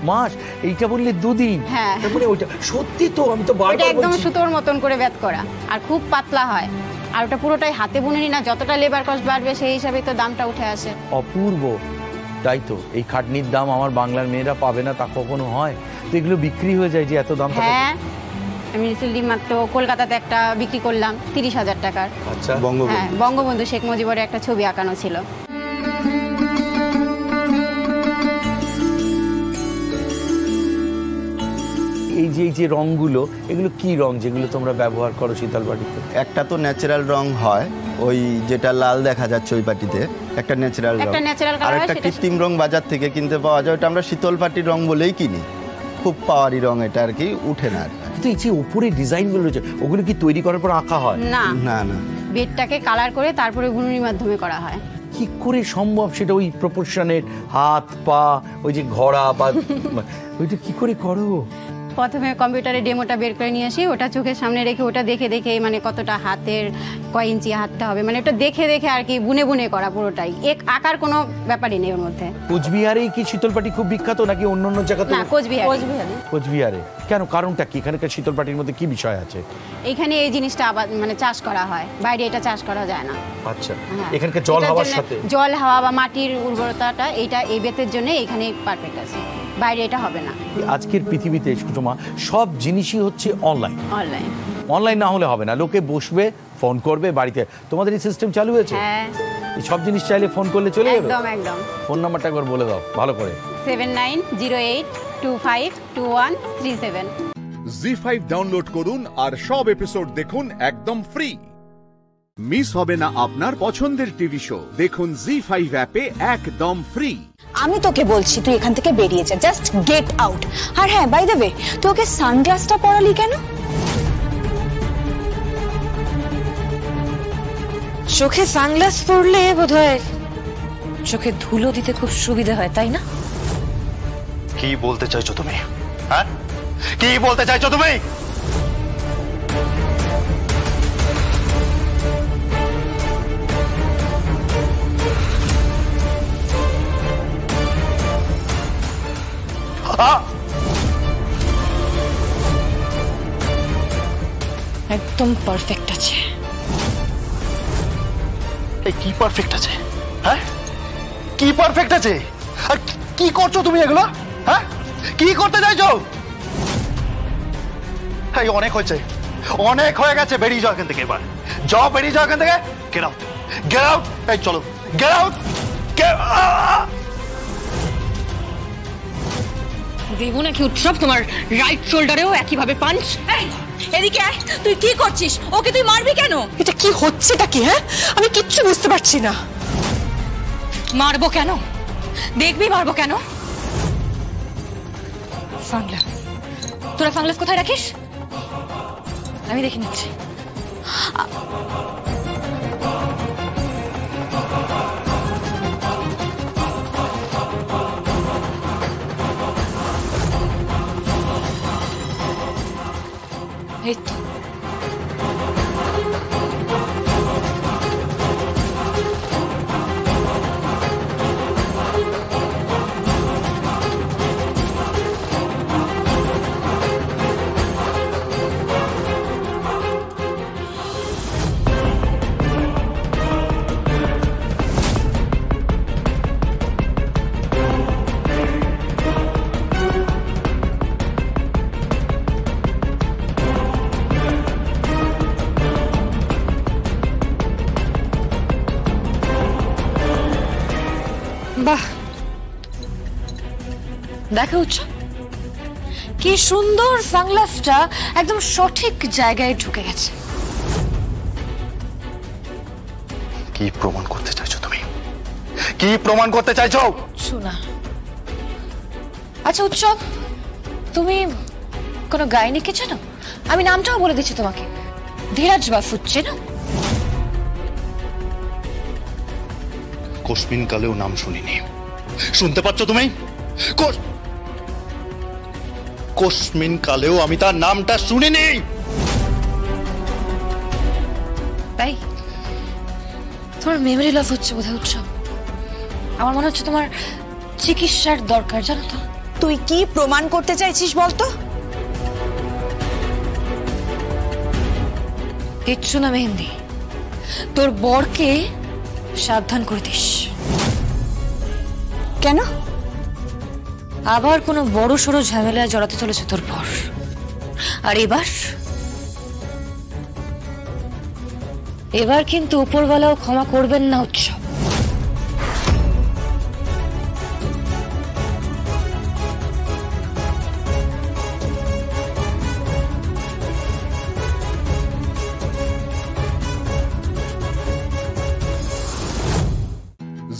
মাস, এইটা বললে 2 দিন? হ্যাঁ, মানে ওইটা সত্যি তো, আমি তো বারবার বলছি, একদম সুতোর মতন করে বেত করা, আর খুব পাতলা হয়, আর ওটা পুরোটাই হাতে বুনে নি না, যতটা লেবার কস্ট বাড়বে সেই হিসাবে তো দামটা উঠে আসে। অপূর্ব, তাই তো এই খাটনির দাম আমার বাংলার মেয়েরা পাবে না তা কখনো হয়? তো এগুলো বিক্রি হয়ে যায় যে এত দাম? হ্যাঁ, আমি রিসেন্টলি মাত্র কলকাতাতে একটা বিক্রি করলাম 30,000 টাকার। আচ্ছা, বঙ্গবন্ধু শেখ মুজিবের একটা ছবি আঁকানো ছিল। এই যে রংগুলো, এগুলো কি রং যেগুলো তোমরা ব্যবহার করো শীতল পাটিতে? একটা তো ন্যাচারাল রং হয়, ওই যেটা লাল দেখা যাচ্ছে ওই পাটিতে, একটা ন্যাচারাল রং, আর একটা কৃত্রিম রং বাজার থেকে কিনতে পাওয়া যায়, ওটা আমরা শীতল পাটির রং বলেই কিনি, খুব পাওয়ারি রং, এটা আর কি উঠে না। কিন্তু এই যে উপরে ডিজাইন গুলো রয়েছে ওগুলো কি তৈরি করার পর আঁকা হয়? না না না, বেডটাকে কালার করে তারপরে বুনুনির মাধ্যমে করা হয়। কি করে সম্ভব সেটা ওই প্রপোর্শনের হাত পা ওই যে ঘোড়া বা ওইটা কি করে করো? প্রথমে কম্পিউটারে ডেমোটা বের করে নিয়ে আসি, ওটা চোখের সামনে রেখে ওটা দেখে দেখে মানে কতটা হাতের কয় ইঞ্চি হাতটা হবে মানে ওটা দেখে দেখে আর কি বুনে বুনে করা পুরোটাই। এক আকার কোনো ব্যাপারই নেই ওর মধ্যে। কোচবিহারেই কি শীতলপাটি খুব বিখ্যাত নাকি অন্য অন্য জায়গাতে? না, কোচবিহার। কোচবিহারে কেন? কারণটা কি? এখানকার শীতলপাটির মধ্যে কি বিষয় আছে? এখানে এই জিনিসটা আবার মানে চাষ করা হয়, বাইরে এটা চাষ করা যায় না। আচ্ছা, এখানকার জল হাওয়ার সাথে জল হাওয়া বা মাটির উর্বরতাটা এইটা এই বেতের জন্য এখানে পারফেক্ট আছে, বাইরে এটা হবে না। আজকের পৃথিবীতে সুষমা সব জিনিসই হচ্ছে অনলাইন। অনলাইন না হলে হবে না, লোকে বসবে ফোন করবে বাড়িতে। তোমাদের এই সিস্টেম চালু হয়েছে? হ্যাঁ, সব জিনিস চাইলে ফোন করলে চলে যাবে? একদম একদম। ফোন নাম্বারটা একবার বলে দাও ভালো করে। 7908252137। জি5 ডাউনলোড করুন আর সব এপিসোড দেখুন একদম ফ্রি। মিস হবে না আপনার পছন্দের টিভি শো, দেখুন জি5 অ্যাপে একদম ফ্রি। আমি তোকে বলছি তুই এখান থেকে বেরিয়ে যা, জাস্ট গেট আউট। আর হ্যাঁ, বাই দ্য ওয়ে, তুই ওকে সানগ্লাসটা পরালি কেন? চোখে সানগ্লাস পরলে বোধহয় চোখে ধুলো দিতে খুব সুবিধা হয়, তাই না? কি বলতে চাইছো তুমি? হ্যাঁ, কি বলতে চাইছো তুমি? একদম পারফেক্ট আছে। কি পারফেক্ট আছে? হ্যাঁ, কি পারফেক্ট আছে? আর কি করছো তুমি এগুলো? হ্যাঁ, কি করতে চাইছো? এই অনেক হয়েছে, অনেক হয়ে গেছে। বেরিয়ে যাও এখান থেকে, এবার যাও, বেরিয়ে যাও এখান থেকে। Get out, get out. এই চলো, গেট আউট। দেবো নাকি উৎসব তোমার রাইট শোল্ডারেও একইভাবে পাঞ্চ? এদিকে আয়, তুই কি করছিস? ওকে তুই মারবি কেন? এটা কি হচ্ছেটা কি? হ্যাঁ, আমি কিচ্ছু বুঝতে পারছি না। মারবো কেন? দেখবি মারবো কেন? সানগ্লাস, তোরা সানগ্লাস কোথায় রাখিস? আমি দেখে নিচ্ছি। এই তো। বাহ, দেখো উৎসব, কি সুন্দর সানগ্লাসটা একদম সঠিক জায়গায় ঢুকে গেছে। কি প্রমাণ করতে চাইছো তুমি? কি প্রমাণ করতে চাইছো? শোনা। আচ্ছা উৎসব, তুমি কোনো গায়নিকে চেনো? আমি নামটাও বলে দিচ্ছি তোমাকে, ধীরাজ বাসু চেনো? কোশমিন কালেও নাম শুনিনি। শুনতে পাচ্ছ তুমি? কোশমিন কালেও আমি তার নামটা শুনিনি। তাই তোমার মেমরি লস হচ্ছে বোধহয় উৎসব। আমার মনে হচ্ছে তোমার চিকিৎসার দরকার, জানো তো? তুই কি প্রমাণ করতে চাইছিস বলতো? কিচ্ছু না মেহেন্দি, তোর বরকে সাবধান করে দিস। কেন? আবার কোনো বড় সড়ো ঝামেলায় জড়াতে চলেছে তোর বর। আর এবার কিন্তু উপরওয়ালাও ক্ষমা করবেন না উৎসব।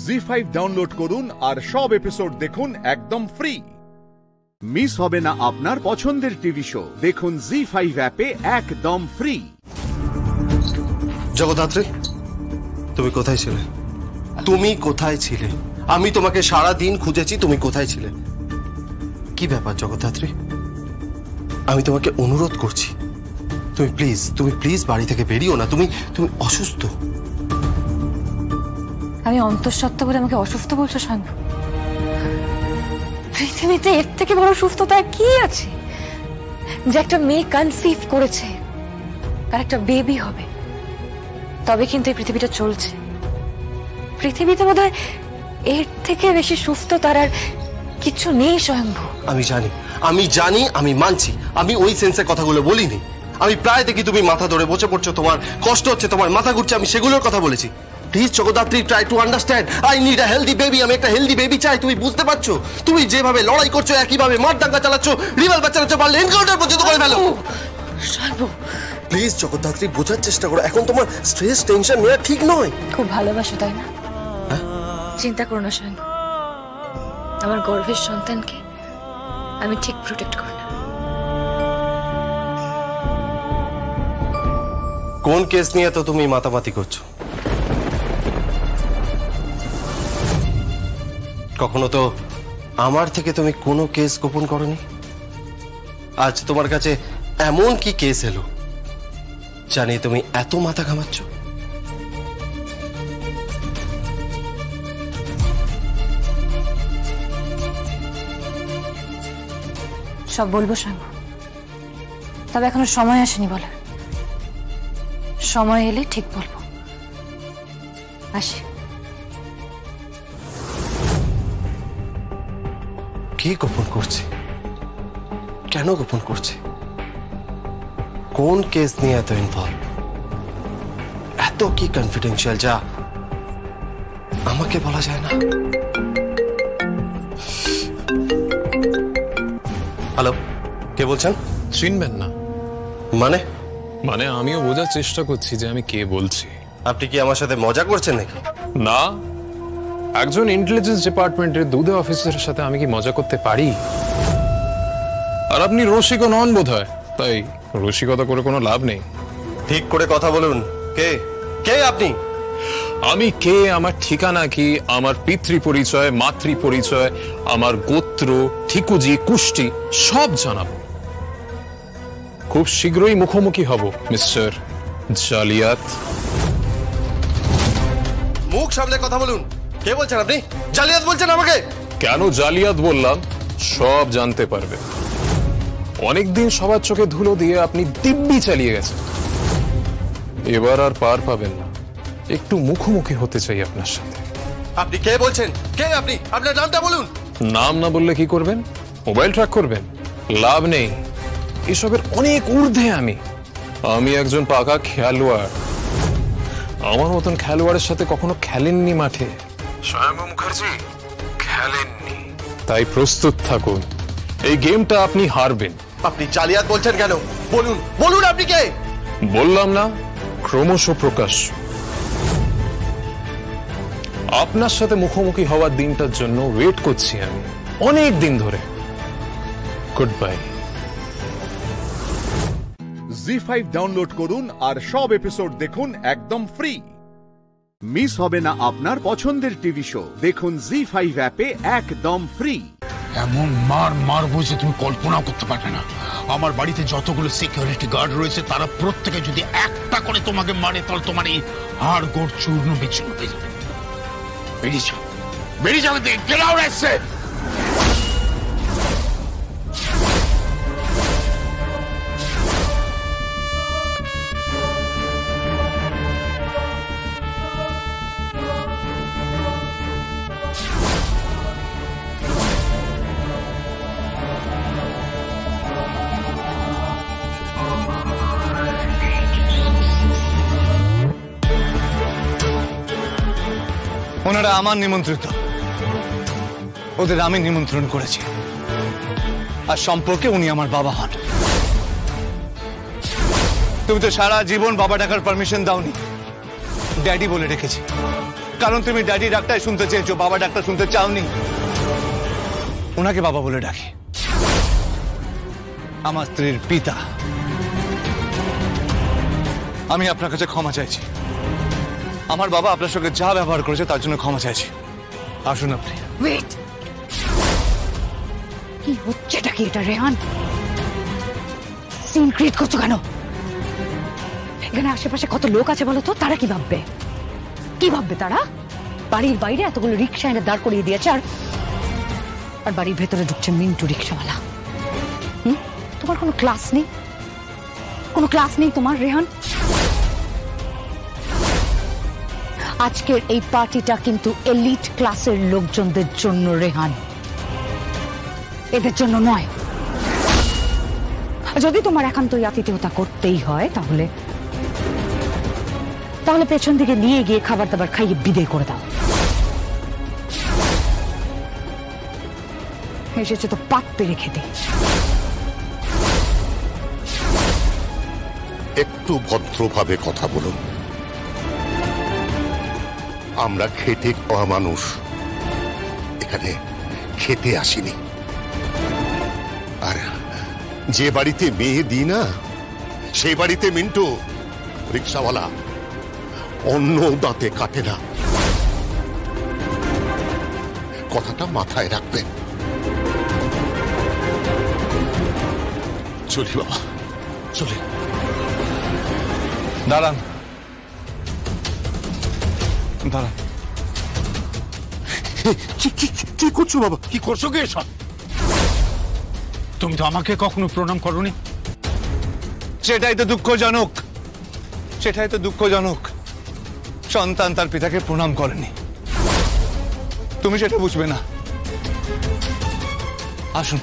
জি5 ডাউনলোড করুন আর সব এপিসোড দেখুন একদম ফ্রি। মিস হবে না আপনার পছন্দের টিভি শো, দেখুন জি5 অ্যাপে একদম ফ্রি। জগদ্ধাত্রী, তুমি কোথায় ছিলে? তুমি কোথায় ছিলে? আমি তোমাকে সারা দিন খুঁজেছি, তুমি কোথায় ছিলে? কি ব্যাপার জগদ্ধাত্রী? আমি তোমাকে অনুরোধ করছি, তুমি প্লিজ বাড়ি থেকে বেরিও না। তুমি অসুস্থ। আমি অন্তঃসত্ত্বা বলে আমাকে অসুস্থ বলছো শান্ত? পৃথিবীতে এর থেকে বড় সুস্থতা কি আছে? যে একটা মেয়ে কনসিভ করেছে, তার একটা বেবি হবে, তবে কিন্তু এই পৃথিবীটা চলছে। পৃথিবীতে বোধহয় এর থেকে বেশি সুস্থ তার আর কিছু নেই স্বয়ম্ভু। আমি জানি, আমি মানছি, আমি ওই সেন্সে কথাগুলো বলিনি। আমি প্রায় দেখি তুমি মাথা ধরে বসে পড়ছো, তোমার কষ্ট হচ্ছে, তোমার মাথা ঘুরছে, আমি সেগুলোর কথা বলেছি। Please Jagaddhatri, try to understand. I need a healthy baby. আমি একটা হেলদি বেবি চাই। তুমি বুঝতে পারছো? তুমি যেভাবে লড়াই করছো, একইভাবে মারদাঙ্গা চালাচ্ছো, রিভলভার চালাচ্ছো, পারলে এনকাউন্টার পর্যন্ত করে ফেলো। প্লিজ জগদ্ধাত্রী, বোঝার চেষ্টা করো। এখন তোমার স্ট্রেস টেনশন নেওয়া ঠিক নয়। খুব ভালোবাসো তাই না? চিন্তা করো না শান্ত, আমার গর্ভের সন্তানকে আমি ঠিক প্রোটেক্ট করব। কোন কেস নিয়ে তো তুমি মাতামাতি করছো? কখনো তো আমার থেকে তুমি কোনো কেস গোপন করনি। আজ তোমার কাছে এমন কি কেস এলো জানি তুমি এত মাথা ঘামাচ্ছ? সব বলবো শান্ত, তবে এখনো সময় আসেনি বলার। সময় এলে ঠিক বলবো। আসি। কি গোপন করছে? কেন গোপন করছে? কোন কেস নিয়ে এত ইনভলভ? এত কি কনফিডেন্সিয়াল যা আমাকে বলা যায় না? হ্যালো, কে বলছেন? চিনবেন না? মানে আমিও বোঝার চেষ্টা করছি যে আমি কে বলছি। আপনি কি আমার সাথে মজা করছেন নাকি? না, একজন ইন্টেলিজেন্স ডিপার্টমেন্টের দুধে অফিসারের সাথে আমি কি মজা করতে পারি? আর আপনি রসিকও নন বোধহয়, তাই রসিকতা করে কোনো লাভ নেই। ঠিক করে কথা বলুন। কে আপনি? আমি কে, আমার ঠিকানা কি, আমার পিতৃ পরিচয়, মাতৃ পরিচয়, আমার গোত্র, ঠিকুজি, কুষ্টি সব জানাবো। খুব শীঘ্রই মুখোমুখি হব মিস্টার জালিয়াত। মুখ সামলে কথা বলুন। কে বলছেন আপনি? জালিয়াত বলছেন আমাকে? কেন জালিয়াত বললাম সব জানতে পারবে। অনেকদিন সবার চোখে ধুলো দিয়ে আপনি দিব্যি চালিয়ে গেছেন, এবার আর পার পাবেন না। একটু মুখোমুখি হতে চাই আপনার সাথে। আপনি কে বলছেন? কে আপনি? আপনার নামটা বলুন। নাম না বললে কি করবেন? মোবাইল ট্র্যাক করবেন? লাভ নেই, এসবের অনেক ঊর্ধ্বে আমি একজন পাকা খেলোয়াড়। আমার মতন খেলোয়াড়ের সাথে কখনো খেলেননি মাঠে স্বয়ম্ভু মুখার্জি, খেলেননি। তাই প্রস্তুত থাকুন, এই গেমটা আপনি হারবেন। আপনি জালিয়াত বলছেন কেন? বলুন আপনি কে? বললাম না, ক্রমশ প্রকাশ। আপনার সাথে মুখোমুখি হওয়ার দিনটার জন্য ওয়েট করছি আমি অনেক দিন ধরে। Good bye. জি5 ডাউনলোড করুন আর সব এপিসোড দেখুন একদম ফ্রি। মিস হবে না আপনার পছন্দের টিভি শো, দেখুন জি5 অ্যাপে একদম ফ্রি। এমন মারবো যে তুমি কল্পনাও করতে পারবে না। আমার বাড়িতে যতগুলো সিকিউরিটি গার্ড রয়েছে তারা প্রত্যেকে যদি একটা করে তোমাকে মারে তাহলে তোমার এই হাড় গোড় চূর্ণ বিচূর্ণ হয়ে যাবে। বেরিয়ে যাবে। Get out I say. ওনারা আমার নিমন্ত্রিত, ওদের আমি নিমন্ত্রণ করেছি, আর সম্পর্কে উনি আমার বাবা হন। তুমি তো সারা জীবন বাবা ডাকার পারমিশন দাওনি, ড্যাডি বলে রেখেছি, কারণ তুমি ড্যাডি ডাকটাই শুনতে চেয়েছো, বাবা ডাকটা শুনতে চাওনি। ওনাকে বাবা বলে ডাকি, আমার স্ত্রীর পিতা। আমি আপনার কাছে ক্ষমা চাইছি। আমার বাবা আপনার সঙ্গে যা ব্যবহার করেছে তার জন্য ক্ষমা চাইছি। আসুন আপনি। ওয়েট, কি হচ্ছেটা কি এটা রেহান? সিন ক্রিয়েট করছো কেন? এখানে আশেপাশে কত লোক আছে বলো তো, তারা কি ভাববে? কি ভাববে তারা? বাড়ির বাইরে এতগুলো রিক্সা এনে দাঁড় করিয়ে দিয়েছে, আর বাড়ির ভেতরে ঢুকছে মিন্টু রিক্সাওয়ালা। তোমার কোনো ক্লাস নেই? কোনো ক্লাস নেই তোমার রেহান? আজকের এই পার্টিটা কিন্তু এলিট ক্লাসের লোকজনদের জন্য রেহান, এদের জন্য নয়। যদি তোমার একান্তই আতিথেয়তা করতেই হয় তাহলে পেছন দিকে নিয়ে গিয়ে খাবার দাবার খাইয়ে বিদায় করে দাও। এসেছে তো পাত পেরে খেতে। একটু ভদ্রভাবে কথা বলুন। আমরা খেটে খাওয়া মানুষ, এখানে খেতে আসিনি। আর যে বাড়িতে মেয়ে দিই না, সেই বাড়িতে মিন্টু রিক্সাওয়ালা অন্য দাঁতে কাটে না। কথাটা মাথায় রাখবেন। চলি বাবা, চলি। দাঁড়ান, দাঁড়ান। কি করছো বাবা? কি করছো কি এসব? তুমি তো আমাকে কখনো প্রণাম করোনি। সেটাই তো দুঃখজনক, সেটাই তো দুঃখজনক। সন্তান তার পিতাকে প্রণাম করেনি, তুমি সেটা বুঝবে না। আসুন।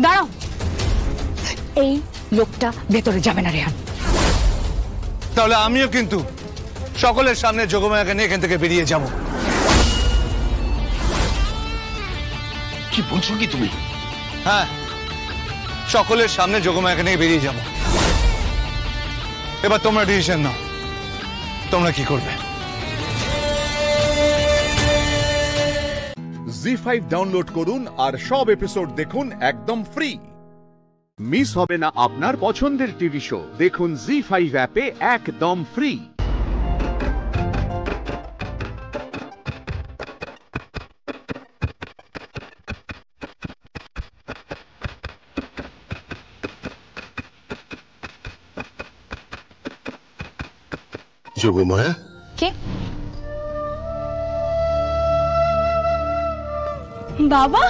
দাঁড়াও, এই লোকটা ভেতরে যাবে না রেহান। তাহলে আমিও কিন্তু সকলের সামনে যোগমায়াকে নিয়ে এখান থেকে বেরিয়ে যাব। কি বলছো কি তুমি? হ্যাঁ, সকলের সামনে যোগমায়াকে নিয়ে বেরিয়ে যাব। এবার তোমরা ডিসিশন নাও, তোমরা কি করবে। জি5 ডাউনলোড করুন আর সব এপিসোড দেখুন একদম ফ্রি। মিস হবে না আপনার পছন্দের টিভি শো, দেখুন জি5 অ্যাপে একদম ফ্রি। যোগমায়া, কে? বাবা,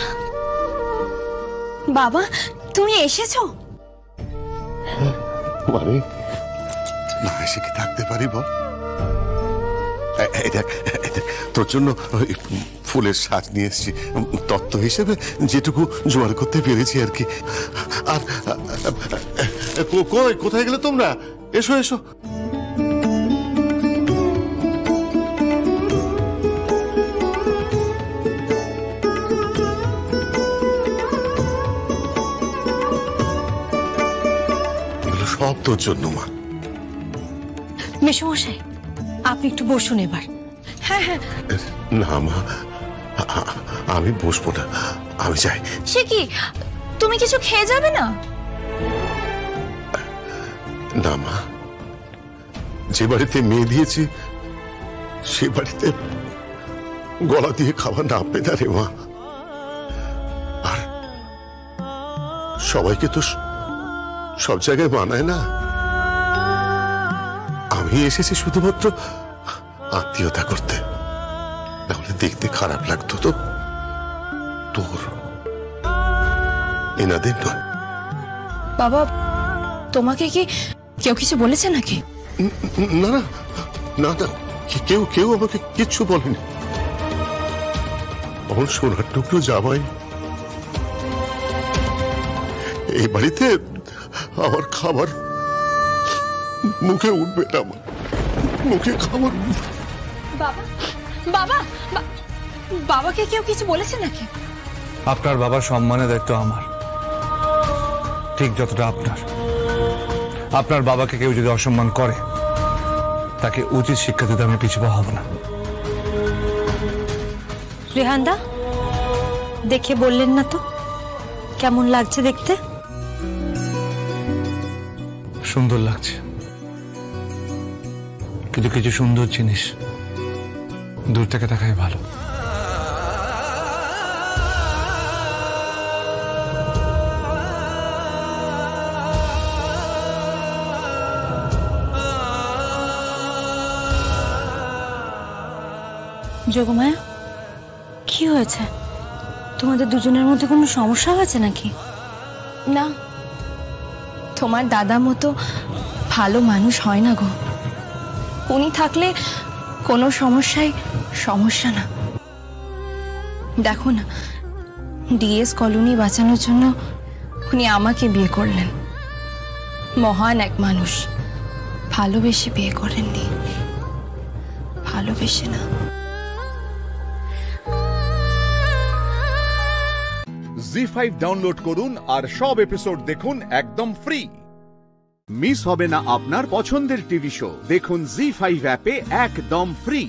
বাবা তুমি এসেছো? মানে না এসে কি থাকতে পারি বল? তোর জন্য ফুলের সাজ নিয়ে এসেছি, তত্ত্ব হিসেবে যেটুকু জোগাড় করতে পেরেছি আর কি। আর কোথায় গেলে তোমরা? এসো এসো। সব তোর জন্য মা। মেসোমশাই, আপনি একটু বসুন এবার। হ্যাঁ হ্যাঁ। না মা, আমি বসবো না, আমি যাই। সে কি, তুমি কিছু খেয়ে যাবে না? না মা, যে বাড়িতে মেয়ে দিয়েছি সে বাড়িতে গলা দিয়ে খাবার না পেতে রে মা। আর সবাইকে তো সব জায়গায় মানায় না। আমি এসেছি শুধুমাত্র আত্মীয়তা করতে, তাহলে দেখতে খারাপ লাগতো তো তোর, এনাদের নয়। বাবা, তোমাকে কি কেউ কিছু বলেছে নাকি? না না না না, কেউ আমাকে কিচ্ছু বলেনি। আমার সোনার টুকরো জামাই এই বাড়িতে আমার খাবার মুখে উঠবে না, আমার মুখে খাবার। বাবা, বাবা, বাবাকে কেউ কিছু বলেছে নাকি? আপনার বাবার সম্মানের দায়িত্ব আমার, ঠিক যতটা আপনার। আপনার বাবাকে কেউ যদি অসম্মান করে তাকে উচিত শিক্ষা দিতে আমি পিছু পা হব না। রেহানদা, দেখে বললেন না তো কেমন লাগছে দেখতে? সুন্দর লাগছে, কিন্তু কিছু সুন্দর জিনিস দূর থেকে দেখাই ভালো। যোগমায়া, কি হয়েছে? তোমাদের দুজনের মধ্যে কোনো সমস্যা হয়েছে নাকি? না, তোমার দাদা মতো ভালো মানুষ হয় না গো। উনি থাকলে কোনো সমস্যা না। দেখো না, ডিএস কলোনি বাঁচানোর জন্য উনি আমাকে বিয়ে করলেন। মহান এক মানুষ, ভালোবেসে বিয়ে করেননি, ভালোবেসে না। জি5 ডাউনলোড করুন আর সব এপিসোড দেখুন একদম ফ্রি। মিস হবে না আপনার পছন্দের টিভি শো, দেখুন জি5 অ্যাপে একদম ফ্রি।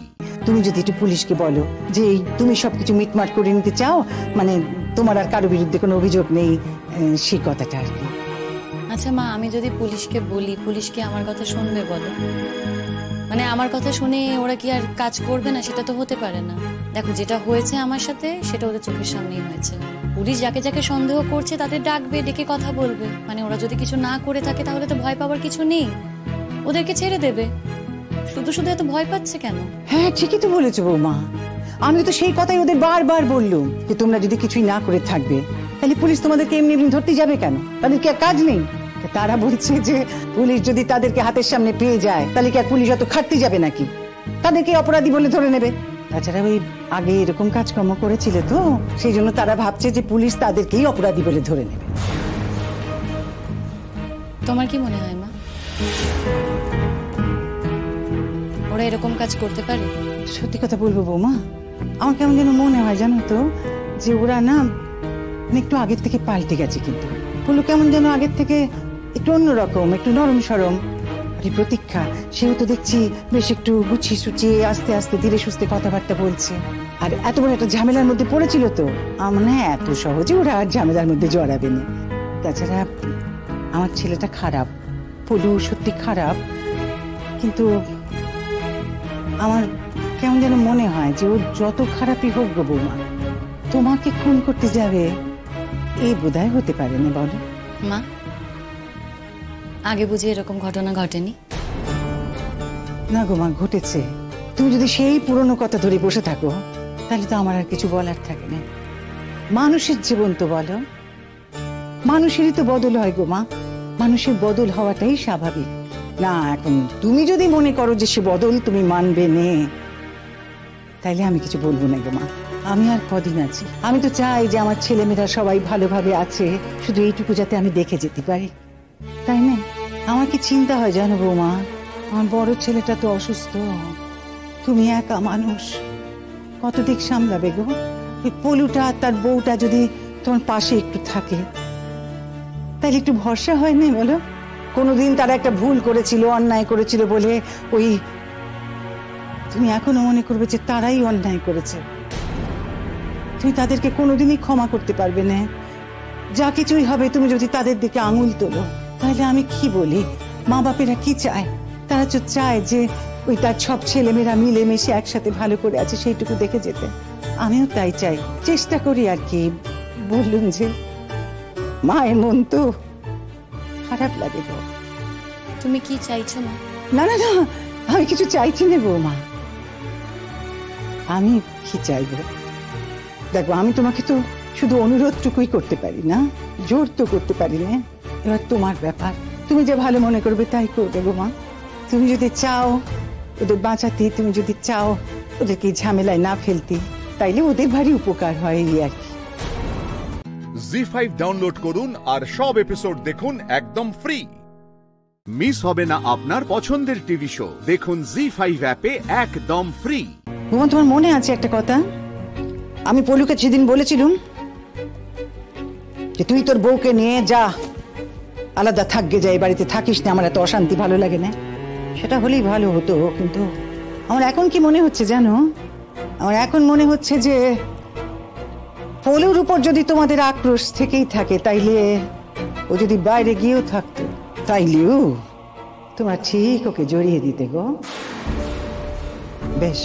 তুমি যদি একটু পুলিশকে বলো যে তুমি সবকিছু মিটমাট করে নিতে চাও, মানে তোমার আর কারো বিরুদ্ধে কোনো অভিযোগ নেই, সেই কথাটা আর কি। আচ্ছা মা, আমি যদি পুলিশকে বলি, পুলিশ কি আমার কথা শুনবে বলো? মানে আমার কথা শুনে ওরা কি আর কাজ করবে না? সেটা তো হতে পারে না। দেখো, যেটা হয়েছে আমার সাথে সেটা ওদের চোখের সামনেই হয়েছে। পুলিশ যাকে যাকে সন্দেহ করছে তাদের ডাকবে, ডেকে কথা বলবে। মানে ওরা যদি কিছু না করে থাকে তাহলে তো ভয় পাওয়ার কিছু নেই, ওদেরকে ছেড়ে দেবে। শুধু শুধু এত ভয় পাচ্ছে কেন? হ্যাঁ, ঠিকই তো বলেছো বৌমা। আমি তো সেই কথাই ওদের বারবার বললুম যে তোমরা যদি কিছুই না করে থাকবে তাহলে পুলিশ তোমাদেরকে এমনি এমনি ধরতে যাবে কেন? তাদের কি কাজ নেই? তারা বলছে যে পুলিশ যদি তাদেরকে হাতের সামনে পেয়ে যায় তাহলে কি আর পুলিশ অত খাটতে যাবে নাকি? তাদেরকে অপরাধী বলে ধরে নেবে। তাছাড়া ওই আগে এরকম কাজকর্ম করেছিল তো, সেই জন্য তারা ভাবছে যে পুলিশ তাদেরকেই অপরাধী বলে ধরে নেবে। তোমার কি মনে হয় মা, ওরা এরকম কাজ করতে পারে? সত্যি কথা বলবো বৌমা, আমার কেমন যেন মনে হয় জানো তো, যে ওরা না একটু আগের থেকে পাল্টে গেছে। কিন্তু বললো কেমন যেন আগের থেকে একটু অন্যরকম, একটু নরম সরম। আরে প্রতীক্ষা, সেও তো দেখছি বেশ একটু গুছিয়ে সুচিয়ে আস্তে আস্তে ধীরে সুস্থে কথাবার্তা বলছে। আর এত বড় একটা ঝামেলার মধ্যে পড়েছিল তো, আমার না এত সহজে ওরা আর ঝামেলার মধ্যে জড়াবে না। তাছাড়া আমার ছেলেটা খারাপ, পলু সত্যি খারাপ, কিন্তু আমার কেমন যেন মনে হয় যে ও যত খারাপই হোক গো বৌমা, তোমাকে খুন করতে যাবে এই বোধহয় হতে পারে না। বলো মা, আগে বুঝি এরকম ঘটনা ঘটেনি? না গো মা, ঘটেছে। তুমি যদি সেই পুরনো কথা ধরে বসে থাকো তাহলে তো আমার আর কিছু বলার থাকে না। মানুষের জীবন তো বলো, মানুষেরই তো বদল হয় গো মা। মানুষের বদল হওয়াটাই স্বাভাবিক। না, এখন তুমি যদি মনে করো যে সে বদল তুমি মানবে নে, তাইলে আমি কিছু বলবো না গো মা। আমি আর কদিন আছি, আমি তো চাই যে আমার ছেলেমেয়েরা সবাই ভালোভাবে আছে, শুধু এইটুকু যাতে আমি দেখে যেতে পারি, তাই না? আমার কি চিন্তা হয় জানো বৌমা, আমার বড় ছেলেটা তো অসুস্থ, তুমি একা মানুষ, কত দিক সামলাবে গো? এই পলুটা তার বউটা যদি তোমার পাশে একটু থাকে তাহলে একটু ভরসা হয় না বলো? কোনোদিন তারা একটা ভুল করেছিল, অন্যায় করেছিল বলে ওই তুমি এখনো মনে করবে যে তারাই অন্যায় করেছে? তুমি তাদেরকে কোনোদিনই ক্ষমা করতে পারবে না। যা কিছুই হবে তুমি যদি তাদের দিকে আঙুল তোলো, তাহলে আমি কি বলি? মা বাপেরা কি চায়? তারা তো চায় যে ওই তার সব ছেলেমেয়েরা মিলেমিশে একসাথে ভালো করে আছে, সেইটুকু দেখে যেতে। আমিও তাই চাই, চেষ্টা করি আর কি। বললুম যে মায়ের মন তো খারাপ লাগে গো। তুমি কি চাইছো না? না না না, আমি কিছু চাইছি না বৌমা। আমি কি চাইবো? দেখো, আমি তোমাকে তো শুধু অনুরোধটুকুই করতে পারি না, জোর তো করতে পারি না। এবার তোমার ব্যাপার, তুমি যে ভালো মনে করবে তাই করবে গো মা। তুমি যদি চাও ওদের বাঁচাতে, তুমি যদি চাও ওদেরকে ঝামেলায় না ফেলতে, তাইলে ওদের ভারী উপকার হয় এই আর কি। জি5 ডাউনলোড করুন আর সব এপিসোড দেখুন একদম ফ্রি। মিস হবে না আপনার পছন্দের টিভি শো, দেখুন জি5 অ্যাপে একদম ফ্রি। ভুবন, তোমার মনে আছে একটা কথা আমি পলুকে সেদিন বলেছিলাম যে তুই তোর বউকে নিয়ে যা, আলাদা থাকবে, যা, এই বাড়িতে থাকিস না, আমার এত অশান্তি ভালো লাগে না। সেটা হলেই ভালো হতো, কিন্তু আমার এখন কি মনে হচ্ছে জানো? আমার এখন মনে হচ্ছে যে পলুর উপর যদি তোমাদের আক্রোশ থেকেই থাকে, তাইলে ও যদি বাইরে গিয়েও থাকতো তাইলেও তোমরা ঠিক ওকে জড়িয়ে দিতে গো। বেশ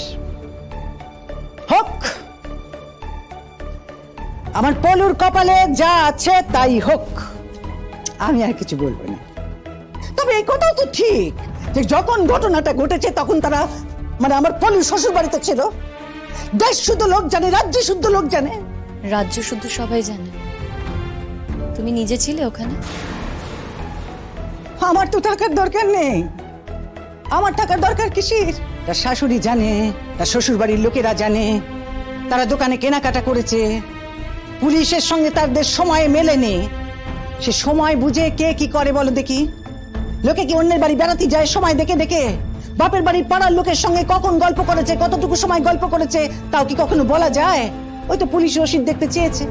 হোক, আমার পলুর কপালে যা আছে তাই হোক, আমি আর কিছু বলবো না। তবে এই কথাও তো ঠিক যে যখন ঘটনাটা ঘটেছে তখন তারা মানে আমার পলুর শ্বশুর বাড়িতে ছিল। দেশ শুদ্ধ লোক জানে, রাজ্য শুদ্ধ লোক জানে। রাজ্য শুদ্ধ সবাই জানে, তুমি নিজে ছিলে ওখানে। আমার তো টাকার দরকার নেই, আমার টাকার দরকার কিসের? তার শাশুড়ি জানে, তার শ্বশুর বাড়ির লোকেরা জানে, তারা দোকানে কেনাকাটা করেছে, পুলিশের সঙ্গে তাদের সময় মেলেনি। সে সময় বুঝে কে কি করে বলো দেখি? লোকে কি অন্যের বাড়ি বেড়াতে যায় সময় দেখে দেখে? বাপের বাড়ির পাড়ার লোকের সঙ্গে কখন গল্প করেছে, কতটুকু সময় গল্প করেছে তাও কি কখনো বলা যায়? ওই তো পুলিশ রসিদ দেখতে চেয়েছে,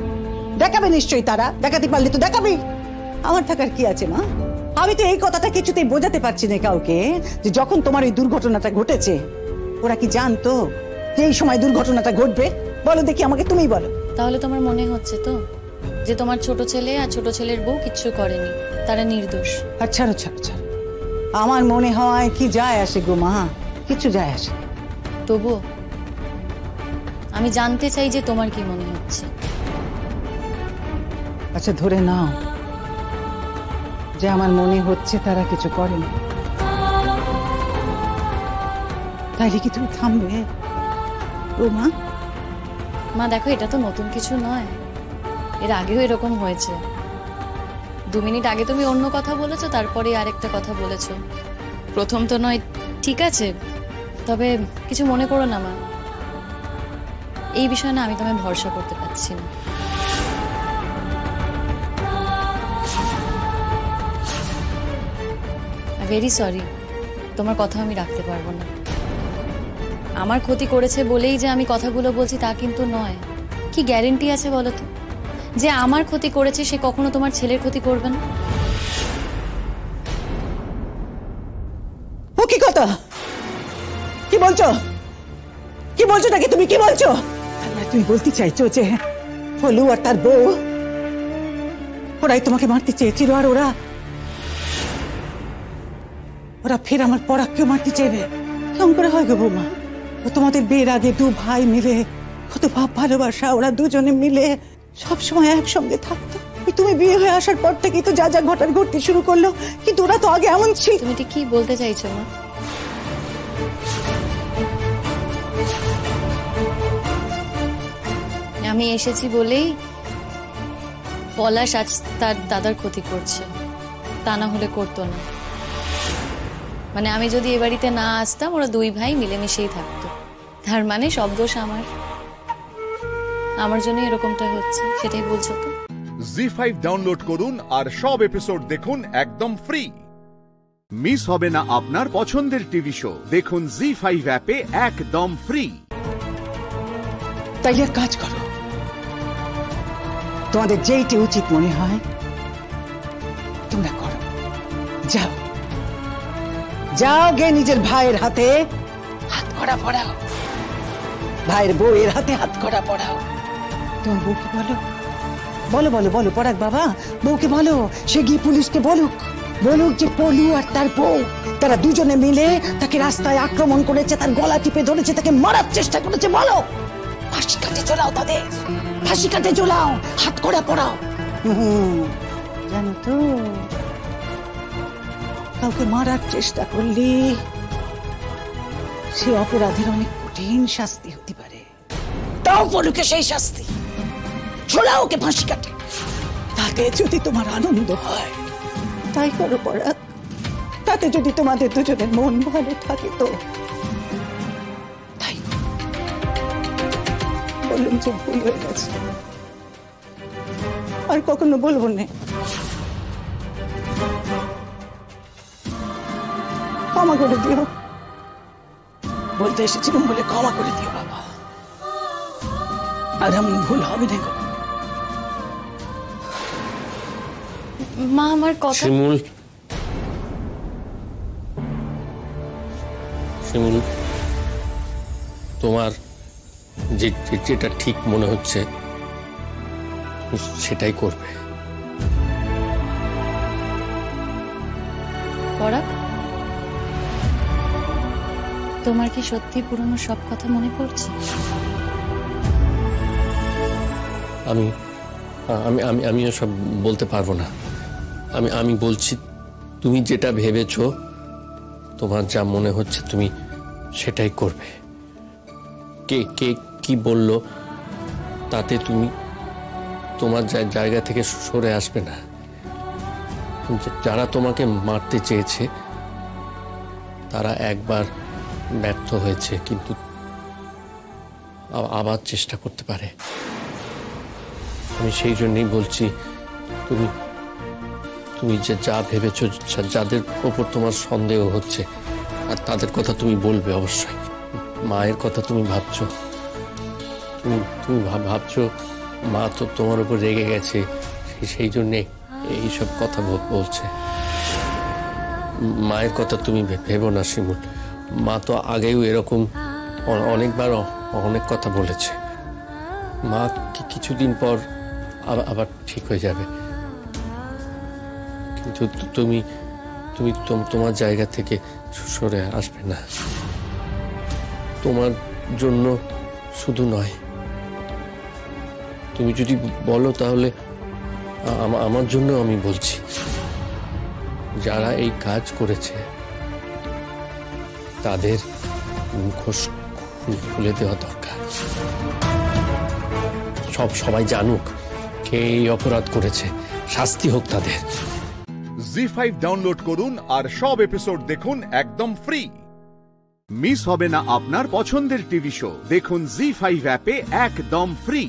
দেখাবে নিশ্চয়ই, তারা দেখাতে পারলে তো দেখাবে। আমার টাকার কি আছে মা? আমি তো এই কথাটা কিছুতেই বোঝাতে পারছি না কাউকে যে যখন তোমার এই দুর্ঘটনাটা ঘটেছে ওরা কি জানতো যে এই সময় দুর্ঘটনাটা ঘটবে? বলো দেখি আমাকে, তুমি বলো। তাহলে তোমার মনে হচ্ছে তো যে তোমার ছোট ছেলে আর ছোট ছেলের বউ কিচ্ছু করেনি, তারা নির্দোষ? আচ্ছা আচ্ছা আচ্ছা, আমার মনে হয় কি যায় আসে গো মা, কিছু যায় আসে। তবু আমি জানতে চাই যে তোমার কি মনে হচ্ছে। আচ্ছা ধরে নাও যে আমার মনে হচ্ছে তারা কিছু করেনি, তাইলে কি তুমি থামবে ও মা? মা দেখো, এটা তো নতুন কিছু নয়, এর আগেও এরকম হয়েছে। 2 মিনিট আগে তুমি অন্য কথা বলেছো, তারপরে আরেকটা কথা বলেছো। প্রথম তো নয়, ঠিক আছে, তবে কিছু মনে করো না মা, এই বিষয়ে না আমি তোমায় ভরসা করতে পারছি না। ভেরি সরি, তোমার কথা আমি রাখতে পারবো না। আমার ক্ষতি করেছে বলেই যে আমি কথাগুলো বলছি তা কিন্তু নয়। কি গ্যারেন্টি আছে বলো তো যে আমার ক্ষতি করেছে সে কখনো তোমার ছেলের ক্ষতি করবে না? ও কি কথা? কি বলছো? কি বলছো নাকি তুমি? কি বলছো? তুমি বলতে চাইছো যে পলু আর তার বউ ওরাই তোমাকে মারতে চেয়েছিল আর ওরা ফের আমার পরাগকেও মারতে চাইবে? কেমন করে হয় গো বৌমা? ও তোমাদের বিয়ের আগে 2 ভাই মিলে কত ভাব ভালোবাসা, ওরা দুজনে মিলে সবসময় একসঙ্গে থাকতো। তুমি বিয়ে হয়ে আসার পর থেকেই তো যা যা ঘটার ঘটতে শুরু করলো, কিন্তু ওরা তো আগে এমন ছিল। তুমি ঠিক কি বলতে চাইছো মা? আমি এসেছি বলেই পলাশ আজ তার দাদার ক্ষতি করছে, তা না হলে করতো না। মানে আমি যদি এ বাড়িতে না আসতাম ওরা 2 ভাই মিলেমিশেই থাকতো, তার মানে সব দোষ আমার জন্য এরকমটা হচ্ছে, সেটাই বলছো তো? জি5 ডাউনলোড করুন আর সব এপিসোড দেখুন একদম ফ্রি। মিস হবে না আপনার পছন্দের টিভি শো, দেখুন জি5 অ্যাপে একদম ফ্রি। তাই এক কাজ করো, তোমাদের যেইটি উচিত মনে হয় তোমরা করো। যাও যাও গে নিজের ভাইয়ের হাতে হাত কড়া পড়াও, ভাইয়ের বউয়ের হাতে হাত কড়া পড়াও। তোমার বউকে বলো, বলো বলো বলো পরাগ বাবা, বউকে বলো সে গিয়ে পুলিশকে বলুক যে পলু আর তার বউ তারা দুজনে মিলে তাকে রাস্তায় আক্রমণ করেছে, তার গলা টিপে ধরেছে, তাকে মারার চেষ্টা করেছে। বলো, ফাঁসি কাটে ঝোলাও তাদের, ফাঁসি কাটে ঝোলাও, হাত কড়া পড়াও। জানো তো কাউকে মারার চেষ্টা করলে সে অপরাধের অনেক কঠিন শাস্তি হতে পারে, তাও পলুকে সেই শাস্তি, ঝোলাও ওকে ফাঁসি কাটে। তাতে যদি তোমার আনন্দ হয় তাই করো পরাগ, তাতে যদি তোমাদের দুজনের মন ভালো থাকে তো তাই। বললাম যে ভুল হয়ে গেছে, আর কখনো বলবো না। ক্ষমা করে দিও, বলতে এসেছিলাম বলে ক্ষমা করে দিও বাবা, আর এমন ভুল হবে না। মা আমার কথা। শিমুল, তোমার যেটা ঠিক মনে হচ্ছে সেটাই করবে। পরাগ, তোমার কি সত্যি পুরনো সব কথা মনে পড়ছে? আমি আমি আমি আমিও সব বলতে পারবো না। আমি বলছি, তুমি যেটা ভেবেছো, তোমার যা মনে হচ্ছে তুমি সেটাই করবে। কে কে কি বললো তাতে তুমি তোমার জায়গা থেকে সরে আসবে না। যারা তোমাকে মারতে চেয়েছে তারা একবার ব্যর্থ হয়েছে, কিন্তু আবার চেষ্টা করতে পারে। আমি সেই জন্যই বলছি, তুমি তুমি যা ভেবেছো, যাদের ওপর তোমার সন্দেহ হচ্ছে, আর তাদের কথা তুমি বলবে অবশ্যই। মায়ের কথা তুমি ভাবছো, তুমি ভাবছো মা তো তোমার উপর রেগে গেছে, সেই জন্যে এইসব কথা বলছে। মায়ের কথা তুমি ভেবো না শিমুল। মা তো আগেও এরকম অনেকবার অনেক কথা বলেছে। মা কিছুদিন পর আবার ঠিক হয়ে যাবে। কিন্তু তুমি তুমি তোমার জায়গা থেকে সরে আসবে না। তোমার জন্য শুধু নয়, তুমি যদি বলো তাহলে আমার জন্য আমি বলছি, যারা এই কাজ করেছে তাদের মুখোশ খুলে দেওয়া দরকার। সবাই জানুক কে এই অপরাধ করেছে, শাস্তি হোক তাদের। জি5 ডাউনলোড করুন আর সব এপিসোড দেখুন একদম ফ্রি। মিস হবে না আপনার পছন্দের টিভি শো। দেখুন জি5 অ্যাপে একদম ফ্রি।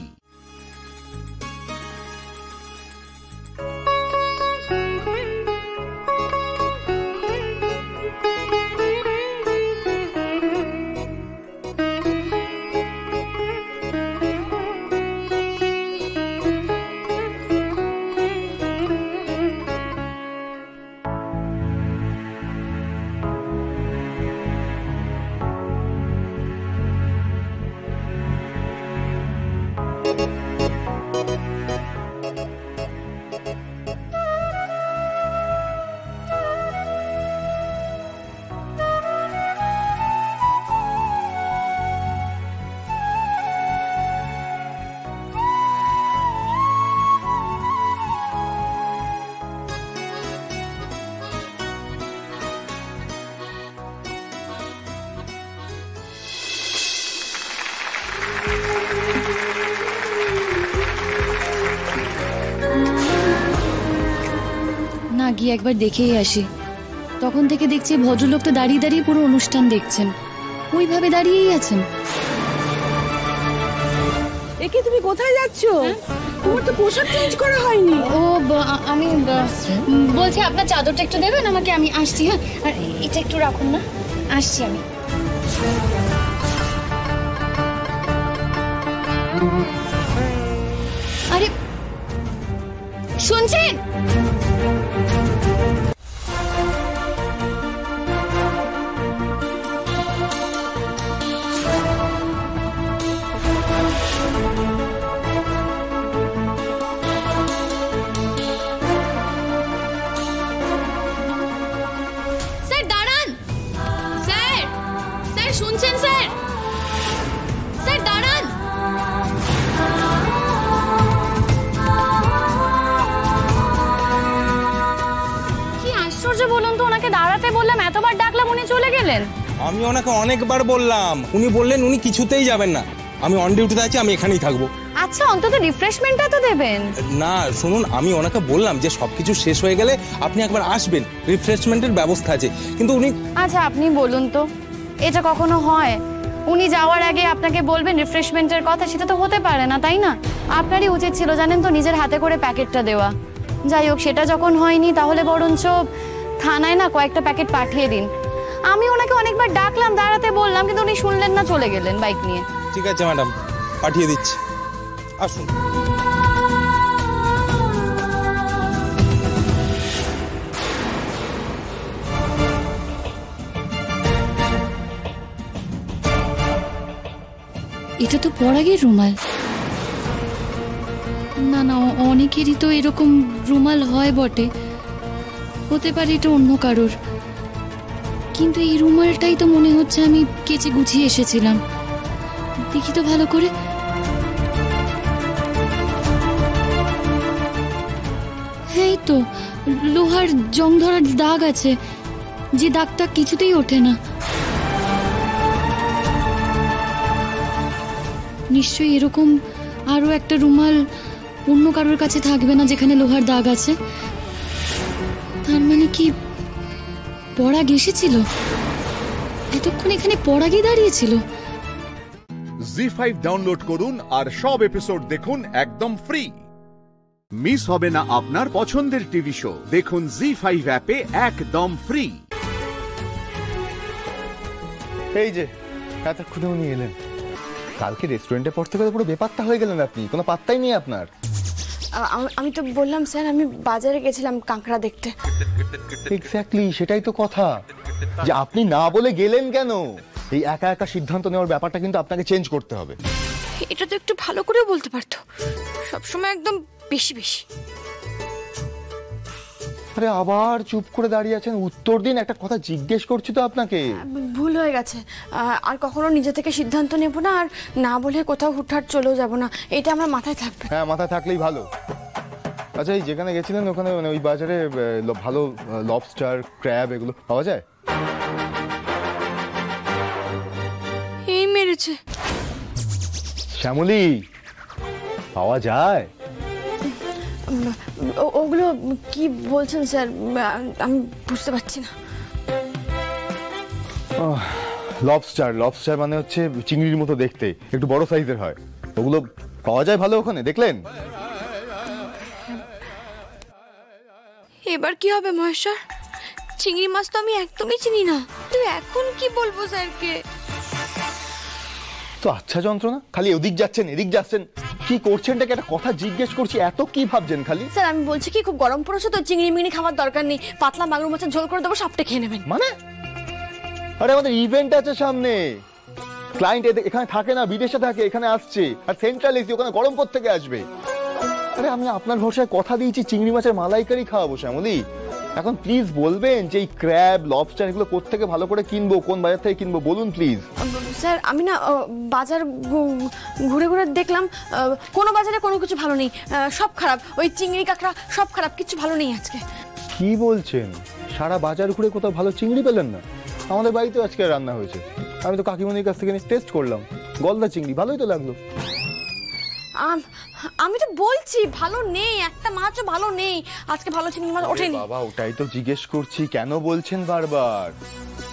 গিয়ে একবার দেখেই আসি। তখন থেকে দেখছি ভদ্রলোক তো দাঁড়িয়ে দাঁড়িয়ে পুরো অনুষ্ঠান দেখছেন, ওইভাবে দাঁড়িয়েই আছেন। একে তুমি কোথায় যাচ্ছ? তোমার তো পোশাক চেঞ্জ করা হয়নি। ও আমি বলছি আপনার চাদরটা একটু দেবেন আমাকে, আমি আসছি। হ্যাঁ, আর এটা একটু রাখুন না, আসছি আমি। আরে শুনছেন? শুনছেন স্যার? স্যার দাঁড়ান। কি আশ্চর্য বলুন তো, ওনাকে দাঁড়াতে বললাম, এতবার ডাকলাম, উনি চলে গেলেন। আমি ওনাকে অনেকবার বললাম, উনি বললেন উনি কিছুতেই যাবেন না। আমি অন ডিউটিতে আছি, আমি এখানেই থাকবো। আচ্ছা অন্তত রিফ্রেশমেন্টটা তো দেবেন। না শুনুন, আমি ওনাকে বললাম যে সবকিছু শেষ হয়ে গেলে আপনি একবার আসবেন, রিফ্রেশমেন্টের ব্যবস্থা আছে, কিন্তু উনি। আচ্ছা আপনি বলুন তো, এটা কখনো হয়? উনি যাওয়ার আগে আপনাকে বলবেন রিফ্রেশমেন্টের কথা? সেটা তো হতে পারে না, তাই না? আপনারই উচিত ছিল জানেন তো নিজের হাতে করে প্যাকেটটা দেওয়া। যাই হোক, সেটা যখন হয়নি তাহলে বরঞ্চ থানায় না কয়েকটা প্যাকেট পাঠিয়ে দিন। আমি ওনাকে অনেকবার ডাকলাম, দাঁড়াতে বললাম, কিন্তু উনি শুনলেন না, চলে গেলেন বাইক নিয়ে। ঠিক আছে ম্যাডাম, পাঠিয়ে দিচ্ছি, আসুন। এটা তো পরাগের রুমাল। না না, অনেকেরই তো এরকম রুমাল হয় বটে, হতে পারে এটা অন্য কারোর। কিন্তু এই রুমালটাই তো মনে হচ্ছে আমি কেচে গুছিয়ে এসেছিলাম। দেখি তো ভালো করে। এই তো লোহার জং ধরার দাগ আছে, যে দাগটা কিছুতেই ওঠে না। নিশ্চয়ই এরকম আরো একটা রুমাল অন্য কারোর কাছে থাকবে না যেখানে লোহার দাগ আছে। তার মানে কি পরাগ এসেছিল? এতক্ষণ এখানে পরাগই দাঁড়িয়েছিল। জি5 ডাউনলোড করুন আর সব এপিসোড দেখুন একদম ফ্রি। মিস হবে না আপনার পছন্দের টিভি শো, দেখুন জি5 অ্যাপে একদম ফ্রি। এই যে এতক্ষণে উনি এলেন। কালকে রেস্টুরেন্টে পড়তে গেলে পুরো বেপাত্তা হয়ে গেলেন আপনি, কোনো পাত্তাই নেই আপনার। আমি তো বললাম স্যার আমি বাজারে গেছিলাম কাঁকড়া দেখতে। এক্স্যাক্টলি, সেটাই তো কথা, যে আপনি না বলে গেলেন কেন। এই একা একা সিদ্ধান্ত নেওয়ার ব্যাপারটা কিন্তু আপনাকে চেঞ্জ করতে হবে। এটা তো একটু ভালো করেও বলতে পারতো, সবসময় একদম বেশি বেশি। আরে আবার চুপ করে দাঁড়িয়ে আছেন, উত্তর দিন। একটা কথা জিজ্ঞেস করছি তো আপনাকে। ভুল হয়ে গেছে, আর কখনো নিজে থেকে সিদ্ধান্ত নেব না, আর না বলে কোথাও হুটহাট চলেও যাব না, এটা আমার মাথায় থাকবে। হ্যাঁ, মাথায় থাকলেই ভালো। আচ্ছা, এই যেখানে গেছিলেন ওখানে মানে ওই বাজারে ভালো লবস্টার, ক্র্যাব এগুলো পাওয়া যায়? এই মেরেছে শ্যামলী, পাওয়া যায়? ওগুলো কি বলছেন স্যার, আমি বুঝতে পারছি না। লবস্টার মানে হচ্ছে চিংড়ির মতো দেখতে, একটু বড় সাইজের হয়। ওগুলো পাওয়া যায় ভালো ওখানে, দেখলেন? এবার কি হবে মহেশ্বর? চিংড়ি মাছ তো আমি একদমই চিনি না, তুই এখন কি বলবো স্যারকে? তো আচ্ছা যন্ত্রণা, খালি ওদিক যাচ্ছেন এদিক যাচ্ছেন, কি করছেন? একটা কথা জিজ্ঞেস করছি, এত কি ভাবছেন খালি? স্যার আমি বলছি কি, খুব গরম পড়েছে তো, চিংড়ি মিংড়ি খাওয়ার দরকার নেই, পাতলা মাগুর মাছের ঝোল করে দেবো, সাপটা খেয়ে নেবেন। মানে আরে আমাদের ইভেন্ট আছে সামনে, ক্লায়েন্ট এখানে থাকে না, বিদেশে থাকে, এখানে আসছে, আর সেন্ট্রাল এসি, ওখানে গরম পর থেকে আসবে। আরে আমি আপনার ভরসায় কথা দিয়েছি চিংড়ি মাছের মালাইকারি খাওয়াবো শ্যামলী। এখন প্লিজ বলবেন যে এই ক্র্যাব, লবস্টার এগুলো কোত্থেকে ভালো করে কিনবো, কোন বাজার থেকে কিনবো বলুন প্লিজ। স্যার আমি না বাজার ঘুরে ঘুরে দেখলাম, কোনো বাজারে কোনো কিছু ভালো নেই, সব খারাপ। ওই চিংড়ি কাঁকড়া সব খারাপ, কিছু ভালো নেই আজকে। কি বলছেন? সারা বাজার ঘুরে কোথাও ভালো চিংড়ি পেলেন না? আমাদের বাড়িতেও আজকে রান্না হয়েছে, আমি তো কাকিমণির কাছ থেকে টেস্ট করলাম, গলদা চিংড়ি, ভালোই তো লাগলো। আমি তো বলছি ভালো নেই, একটা মাছও ভালো নেই আজকে, ভালো চিংড়ি মাছ ওঠেনি। বাবা ওটাই তো জিজ্ঞেস করছি, কেন বলছেন বারবার?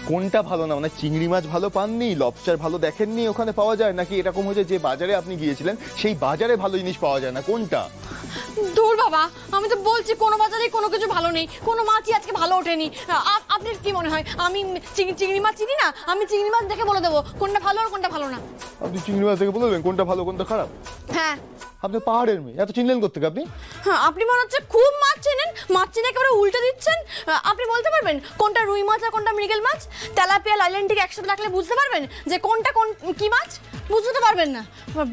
কোনটা ভালো না? মানে চিংড়ি মাছ ভালো পাননি, লবস্টার ভালো দেখেননি ওখানে পাওয়া যায়, নাকি এরকম হয়েছে যে বাজারে আপনি গিয়েছিলেন সেই বাজারে ভালো জিনিস পাওয়া যায় না? কোনটা? দূর বাবা, আমি তো বলছি কোনো বাজারে কোনো কিছু ভালো নেই, কোনো মাছই আজকে ভালো ওঠেনি। আপনার কি মনে হয় আমি চিংড়ি মাছ চিনি না? আমি চিংড়ি মাছ দেখে বলে দেবো কোনটা ভালো আর কোনটা ভালো না। আপনি চিংড়ি মাছ দেখে বলে দেবেন কোনটা ভালো কোনটা খারাপ? হ্যাঁ। আপনি পাহাড়ের মেয়ে, এত চিনলেন করতে আপনি? হ্যাঁ, আপনি মনে হচ্ছে খুব মাছ চেনেন, মাছ চিনে একেবারে উল্টে দিচ্ছেন। আপনি বলতে পারবেন কোনটা রুই মাছ আর কোনটা মৃগেল মাছ? তেলাপিয়া, লাইল্যান্ডিক একসাথে রাখলে বুঝতে পারবেন যে কোনটা কোন কি মাছ? বুঝতে পারবেন না,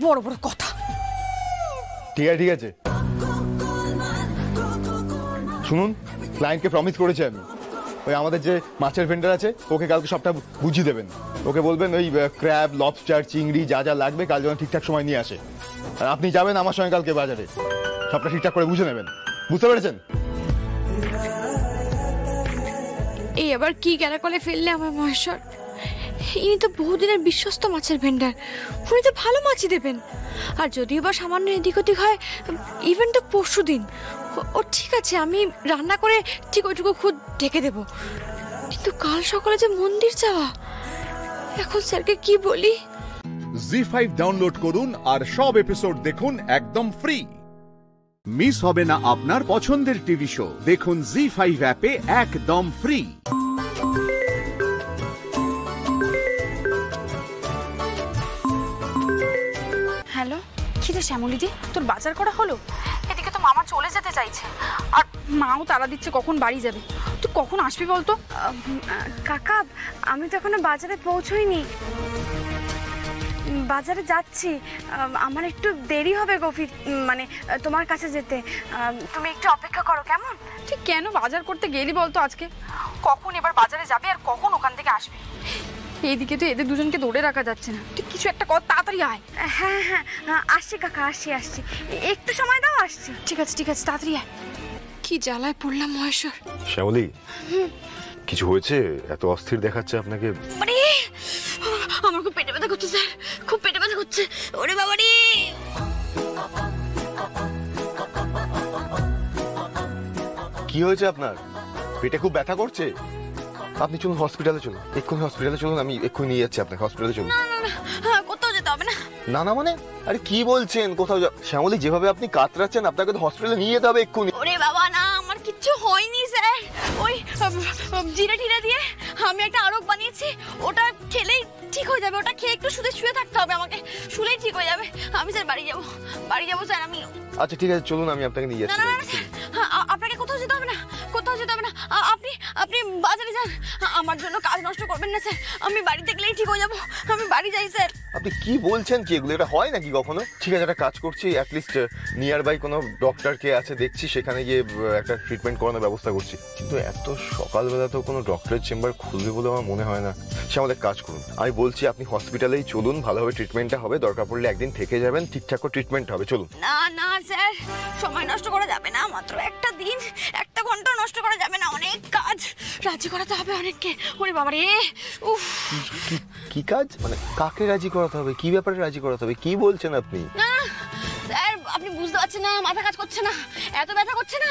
বড় বড় কথা। ঠিক আছে, শুনুন, ক্লায়েন্টকে প্রমিস করেছি আমি, ওই আমাদের যে মাছের ভেন্ডার আছে ওকে কালকে সবটা বুঝিয়ে দেবেন। ওকে বলবেন ওই ক্র্যাব, লবস্টার, চিংড়ি যা যা লাগবে কাল যেন ঠিকঠাক সময় নিয়ে আসে। আর আপনি যাবেন আমার সঙ্গে কালকে বাজারে, সবটা ঠিকঠাক করে বুঝে নেবেন। বুঝতে পেরেছেন? এই আবার কি ক্যারাকলে ফেললে আমার মহেশ্বর? ইনি তো বহুদিনের বিশ্বস্ত মাছের ভেন্ডার, উনি তো ভালো মাছই দেবেন। আর যদিও বা সামান্য এদিক ওদিক হয়, ইভেন তো পরশু দিন। ও ঠিক আছে, আমি রান্না করে ঠিক ওইটুকু খুদ ঢেকে দেব, কিন্তু কাল সকালে যে মন্দির যাওয়া, এখন স্যারকে কি বলি? জি5 ডাউনলোড করুন আর সব এপিসোড দেখুন একদম ফ্রি। মিস হবে না আপনার পছন্দের টিভি শো, দেখুন জি5 অ্যাপে একদম ফ্রি। হ্যালো, কি রে শ্যামলীদি, তোর বাজার করা হলো? এদিকে তো মামা চলে যেতে চাইছে, আর মাও তাড়া দিচ্ছে কখন বাড়ি যাবে। তুই কখন আসবি বলতো? কাকা, আমি তো এখনো বাজারে পৌঁছইনি। বাজারে যাচ্ছি, আমার একটু দেরি হবে গফির, মানে তোমার কাছে যেতে। তুমি একটু অপেক্ষা করো কেমন? ঠিক কেন বাজার করতে গেলি বলতো আজকে? কখন এবার বাজারে যাবে আর কখন ওখান থেকে আসবে? এইদিকে তো এদের দুজনকে ধরে রাখা যাচ্ছে না। ঠিক কিছু একটা কর, তাড়াতাড়ি আয়। হ্যাঁ হ্যাঁ আসছি কাকা, আসছি একটু সময় দাও, আসছি। ঠিক আছে তাড়াতাড়ি আয়। কি জ্বালায় পড়লাম মহেশ্বর। শ্যামলী, কিছু হয়েছে? এত অস্থির দেখাচ্ছে আপনাকে। মানে আমার খুব পেটে ব্যথা করছে স্যার, খুব পেটে ব্যথা করছে। ওরে বাবা রে! কি হয়েছে আপনার? পেটে খুব ব্যথা করছে? আপনি চলুন হসপিটালে চলুন, এক্ষুনি হসপিটালে চলুন, আমি এক্ষুনি নিয়ে যাচ্ছি আপনাকে হসপিটালে চলুন। না কোথাও যেতে হবে না। না মানে আরে কি বলছেন কোথাও? শ্যামলী, যেভাবে আপনি কাতরাচ্ছেন আপনাকে তো হসপিটালে নিয়ে যেতে হবে এক্ষুনি। ওরে বাবা না, আমার কিচ্ছু হয়নি স্যার। ওই জিরা টিরা দিয়ে আমি একটা আরোগ বানিয়েছি, ওটা খেলেই ঠিক হয়ে যাবে। ওটা খেয়ে একটু শুয়ে থাকতে হবে আমাকে, শুলেই ঠিক হয়ে যাবে। আমি স্যার বাড়ি যাবো স্যার আমি। আচ্ছা ঠিক আছে চলুন, আমি আপনাকে নিয়ে যাচ্ছি। আপনাকে কোথাও যেতে হবে না, আপনি বাজারে যান। আমার জন্য কাজ নষ্ট করবেন না স্যার, আমি বাড়িতে গেলেই ঠিক হয়ে যাবো। আমি বাড়ি যাই স্যার। আপনি কি বলছেন কি? এগুলো এটা হয় নাকি কখনো? ঠিক আছে, একটা কাজ করছি, অ্যাটলিস্ট নিয়ার বাই কোনো ডক্টর কে আছে দেখছি, সেখানে গিয়ে একটা ট্রিটমেন্ট করানোর ব্যবস্থা করছি। কিন্তু এত সকালবেলা তো কোনো ডক্টরের চেম্বার খুলবে বলে আমার মনে হয় না। সে আমাদের কাজ করুন, আমি বলছি আপনি হসপিটালেই চলুন, ভালোভাবে ট্রিটমেন্টটা হবে, দরকার পড়লে একদিন থেকে যাবেন, ঠিকঠাক করে ট্রিটমেন্ট হবে। চলুন। না স্যার, সময় নষ্ট করা যাবে না, মাত্র একটা দিন, একটা ঘন্টা নষ্ট করা যাবে না, অনেক কাজ রাজি করাতে হবে অনেককে। ওরে বাবা রে! উফ, কি কাজ? মানে কাকে রাজি করাতে হবে? কি ব্যাপারে রাজি করাতে হবে? কি বলছেন আপনি? না স্যার, আপনি বুঝতে পারছেন না, মাথা কাজ করছে না, এত ব্যথা করছে না,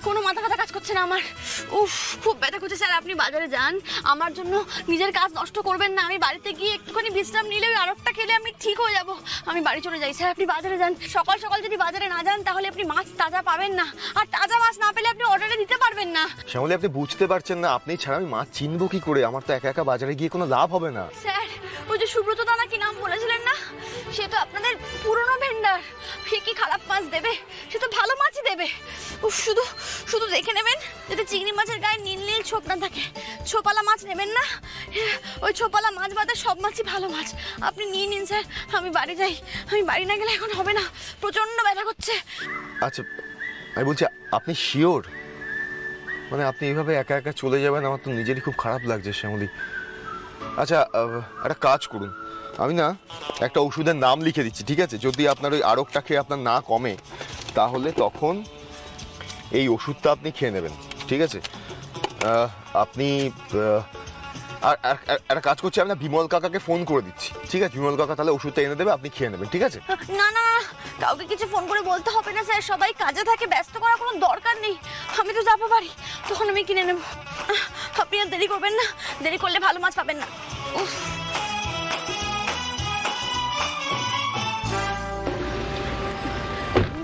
কোনো মাথা কাজ করছে না আমার। উফ, খুব ব্যথা করছে স্যার। আপনি বাজারে যান, আমার জন্য নিজের কাজ নষ্ট করবেন না। আমি বাড়িতে গিয়ে একটুখানি বিশ্রাম নিলে, ওই আরোগটা খেলে আমি ঠিক হয়ে যাব। আমি বাড়ি চলে যাই স্যার, আপনি বাজারে যান। সকাল সকাল যদি বাজারে না যান তাহলে আপনি মাছ তাজা পাবেন না, আর তাজা মাছ না পেলে আপনি অর্ডারে দিতে পারবেন না। শ্যামলী, আপনি বুঝতে পারছেন না, আপনি ছাড়া আমি মাছ চিনবো কি করে? আমার তো একা একা বাজারে গিয়ে কোনো লাভ হবে না। স্যার, ওই যে সুব্রত দাদা কি নাম বলেছিলেন না, সে তো আপনাদের পুরনো ভেন্ডার। সে কি খারাপ মাছ দেবে? সে তো ভালো মাছই দেবে। শুধু দেখে নেবেন যাতে চিংড়ি মাছের গায়ে নীল নীল ছোপ না থাকে। ছোপালা মাছ নেবেন না, ওই ছোপালা মাছ বাদে সব মাছই ভালো মাছ। আপনি নিয়ে নিন স্যার, আমি বাড়ি যাই। আমি বাড়ি না গেলে এখন হবে না, প্রচন্ড ব্যথা করছে। আচ্ছা, আমি বলছি আপনি শিওর? মানে আপনি এইভাবে একা একা চলে যাবেন, আমার তো নিজেরই খুব খারাপ লাগছে শ্যামলী। আচ্ছা, একটা কাজ করুন, আমি না একটা ওষুধের নাম লিখে দিচ্ছি, ঠিক আছে? যদি আপনার ওই আরোগটা খেয়ে আপনার না কমে, তাহলে তখন এই ওষুধটা আপনি খেয়ে নেবেন, ঠিক আছে? আপনি একটা কাজ করছি, আমি না বিমল কাকাকে ফোন করে দিচ্ছি, ঠিক আছে? বিমল কাকা তাহলে ওষুধটা এনে দেবে, আপনি খেয়ে নেবেন, ঠিক আছে? না, কাউকে কিছু ফোন করে বলতে হবে না স্যার, সবাই কাজে থাকে, ব্যস্ত করার কোনো দরকার নেই। আমি তো যাবো বাড়ি, তখন আমি কিনে নেব। আপনি আর দেরি করবেন না, দেরি করলে ভালো মাছ পাবেন না।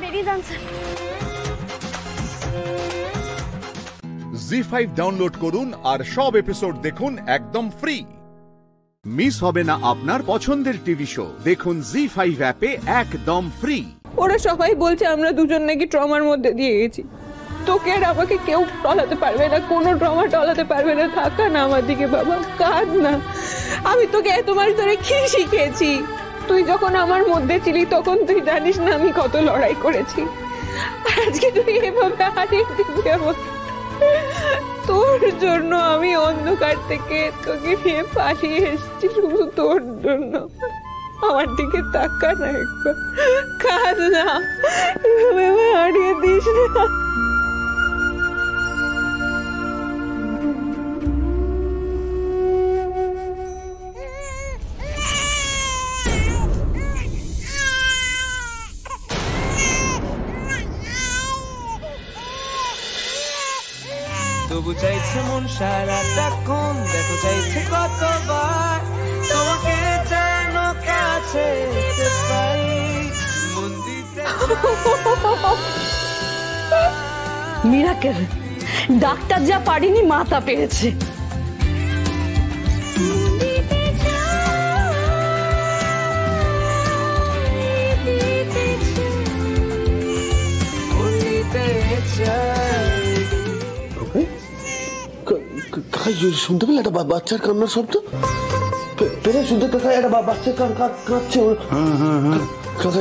বেরিয়ে যান স্যার। জি5 ডাউনলোড করুন আর সব এপিসোড দেখুন একদম ফ্রি। মিস হবে না আপনার পছন্দের টিভি শো, দেখুন জি5 অ্যাপে একদম ফ্রি। ওরা সবাই বলছে আমরা দুজন নাকি ট্রমার মধ্যে দিয়ে গেছি। তোকে আর আমাকে কেউ টলাতে পারবে না, কোনো ট্রমা টলাতে পারবে না। থাকা না আমার দিকে বাবা, কাঁদ না। আমি তোকে এত মাস ধরে কি শিখেছি? তুই যখন আমার মধ্যে ছিলি তখন তুই জানিস না আমি কত লড়াই করেছি। আজকে তুই এভাবে হারিয়ে দিবি আমাকে। তোর জন্য আমি অন্ধকার থেকে তোকে নিয়ে পালিয়ে এসেছি, শুধু তোর জন্য। আমার দিকে তাকা না একবার, কাঁদ না, এভাবে হারিয়ে দিস না। তবু চাইছে মন সারাটাক্ষণ, দেখো চাইছে কতবার তোমাকে যেন কাছে পাই। মিরাকেল, ডাক্তার যা পারিনি মা তা পেরেছে। শুনতে পেলে একটা বাচ্চার কান্নার শব্দ? তোরা শুধু কাকা একটা বাচ্চা কাঁদছে। কাকা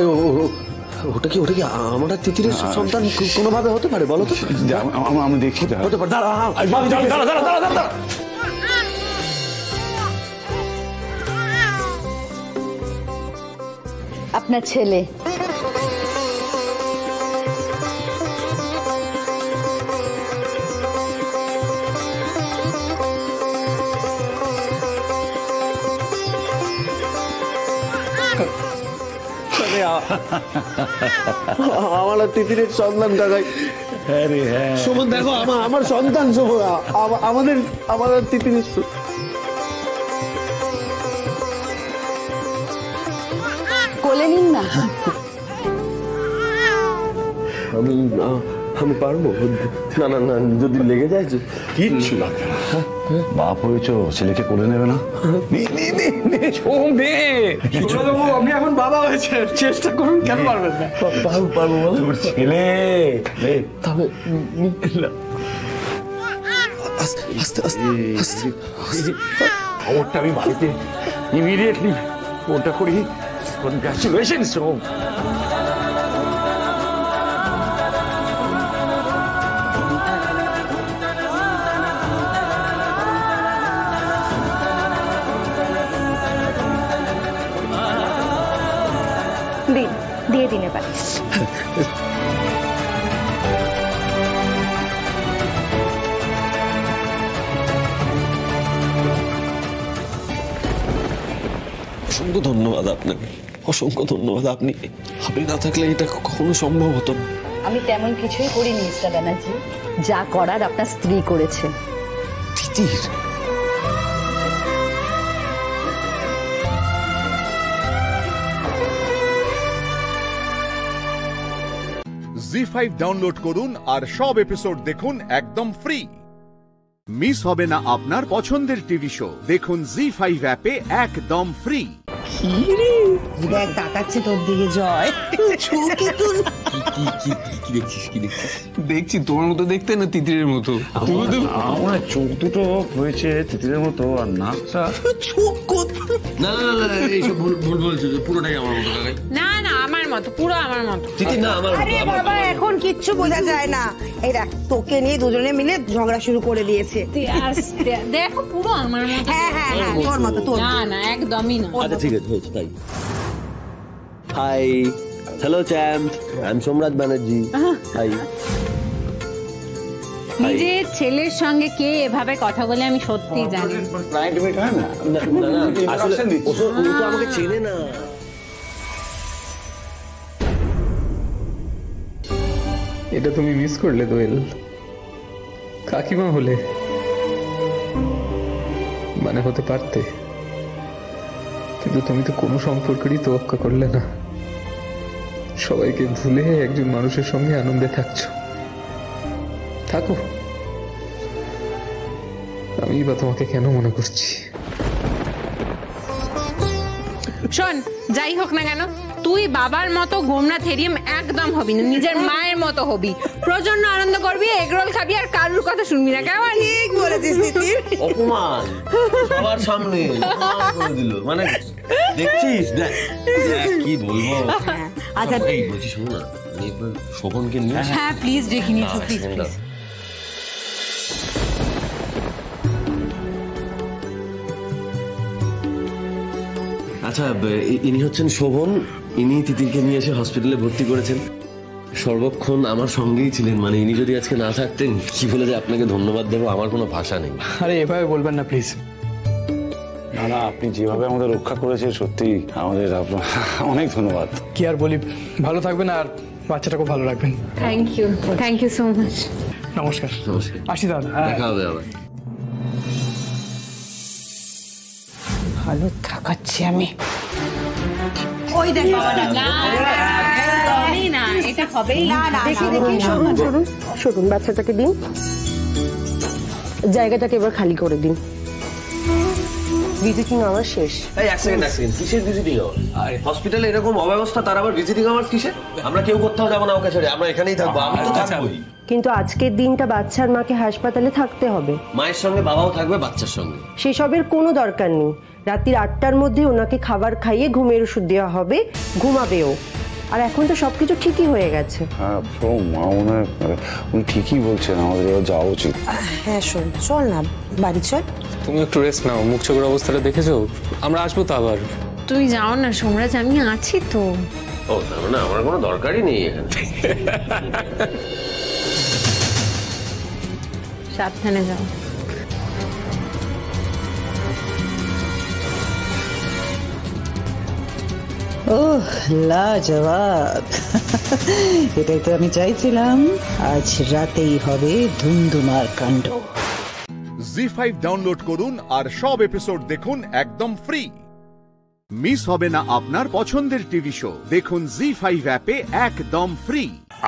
ওটা কি আমার তিতিরের সন্তান কোনোভাবে হতে পারে বলো তো? আমি দেখি হতে পারে। দাঁড়া আপনার ছেলে আমার তিতিরের সন্তান কাকাই। শোভন দেখো আমার সন্তান, শোভন আমাদের তিতিরের। কোলে নিন না। আমি পারবো না। না যদি লেগে যায় কিচ্ছু লাগবে না। বাপ হয়েছ, ছেলেকে কোলে নেবে না? আপনি এখন বাবা হয়েছে, চেষ্টা করুন, কেন পারবেন না? পারবো ছেলে। তবে আস্তে আস্তে খবরটা আমি বাড়িতে ইমিডিয়েটলি ফোনটা করি। কনগ্রাচুলেশনস সোম। দিয়ে দিন এবার। অসংখ্য ধন্যবাদ আপনাকে, অসংখ্য ধন্যবাদ। আপনি না থাকলে এটা কখনো সম্ভব হতো না। আমি তেমন কিছুই করিনি মিস্টার ব্যানার্জি, যা করার আপনার স্ত্রী করেছে। তিতির জি5 ডাউনলোড করুন আর সব এপিসোড দেখুন একদম ফ্রি। মিস হবে না আপনার পছন্দের টিভি শো, দেখুন জি5 অ্যাপে একদম ফ্রি। দেখ তাকাচ্ছে তোর দিকে জয়। দেখছি তোমার মতো দেখতে না তিতিরের মতো। আমার চোখ দুটো হয়েছে তিতিরের মতো, আর নাকটা না এইসব ভুল বলছো, পুরোটাই আমার মতো কাকাই। না আমার মতো, পুরো আমার মতো। তিতির না আমার মতো। বাবা এখন কিচ্ছু বোঝা যায় না। এই দেখ তোকে নিয়ে দুজনে মিলে ঝগড়া শুরু করে দিয়েছে। দেখো পুরো আমার মতো। হ্যাঁ তোর মতো, তোর না একদমই না। আচ্ছা ঠিক আছে, হয়েছে তাই। Hi, hello champ, I am Somraj Banerjee. Hi. নিজের ছেলের সঙ্গে কে এভাবে কথা বলে আমি সত্যি জানি। ক্লায়েন্ট মিট হয় না? আসলে ও তো আমাকে চেনে না। এটা তুমি মিস করলে দোয়েল। কাকিমা হলে মানে হতে পারতে, কিন্তু তুমি তো কোনো সম্পর্কেরই তোয়াক্কা করলে না। সবাইকে ভুলে একজন মানুষের সঙ্গে আনন্দে থাকছো। থাকো, আমি বা তোমাকে কেন মনে করছি। শোন, যাই হোক না কেন, তুই বাবার মতো গোমরা থেরিয়াম একদম হবি না, নিজের মায়ের মতো হবি। প্রচন্ড আনন্দ করবি, এগরোল খাবি, আর কারুর কথা শুনবি না। কেমন? ঠিক বলেছিস তিতির। অপমান সবার সামনে করে দিল, মানে দেখছিস? দেখ কি বলবো। আচ্ছা এই বলছি, শোনো না, আমি একবার শোভনকে নিয়ে। হ্যাঁ প্লিজ ডেকে নিয়ে এসো, প্লিজ। আচ্ছা, ইনি হচ্ছেন শোভন। ইনি তিতিরকে নিয়ে এসে হসপিটালে ভর্তি করেছেন। সর্বক্ষণ আমার সঙ্গেই ছিলেন, মানে ইনি যদি আজকে না থাকতেন, কি বলে যে আপনাকে ধন্যবাদ দেবো, আমার কোনো ভাষা নেই। আরে এভাবে বলবেন না প্লিজ। না আপনি যেভাবে আমাদের রক্ষা করেছেন, সত্যি আমাদের অনেক ধন্যবাদ। কি আর বলি, ভালো থাকবেন আর বাচ্চাটাকে ভালো রাখবেন। Thank you so much. নমস্কার। আসি তাহলে, দেখা হবে আবার। ভালো থাকাচ্ছি আমি। ওই দেখ না, এটা হবেই না। দেখি শুনুন, বাচ্চাটাকে দিন, জায়গাটাকে এবার খালি করে দিন। ভিজিটিং আওয়ার শেষ। এই এক সেকেন্ড, কিসের ভিজিটিং আওয়ার? হসপিটালে এরকম অব্যবস্থা, তার আবার ভিজিটিং আওয়ার কিসের? আমরা কেউ কোথাও যাবো না ওকে ছেড়ে, আমরা এখানেই থাকবো। আমি তো থাকবোই। কিন্তু আজকের দিনটা বাচ্চার মাকে হাসপাতালে থাকতে হবে। মায়ের সঙ্গে বাবাও থাকবে, বাচ্চার সঙ্গে। সেসবের কোনো দরকার নেই। রাত্রির 8টার মধ্যে ওনাকে খাবার খাইয়ে ঘুমের ওষুধ দেওয়া হবে, ঘুমাবেও। আর এখন তো সবকিছু ঠিকই হয়ে গেছে। হ্যাঁ মা মনে হয় উনি ঠিকই বলছেন, আমাদের এবার যাওয়া উচিত। হ্যাঁ শোন, চল না বাড়ি চল। তুমি একটু রেস্ট নাও, মুখ চোখের অবস্থাটা দেখেছো? আমরা আসবো তো আবার। তুই যাও না সোমরাজ, আমি আছি তো। ও তার মানে আমার কোনো দরকারই নেই এখানে। সাবধানে যাও। ওহ লাজবাব, এটাই তো আমি চাইছিলাম। আজ রাতেই হবে ধুমধুমার কাণ্ড। জি5 ডাউনলোড করুন আর সব এপিসোড দেখুন একদম ফ্রি। মিস হবে না আপনার পছন্দের টিভি শো, দেখুন জি5 অ্যাপে একদম ফ্রি।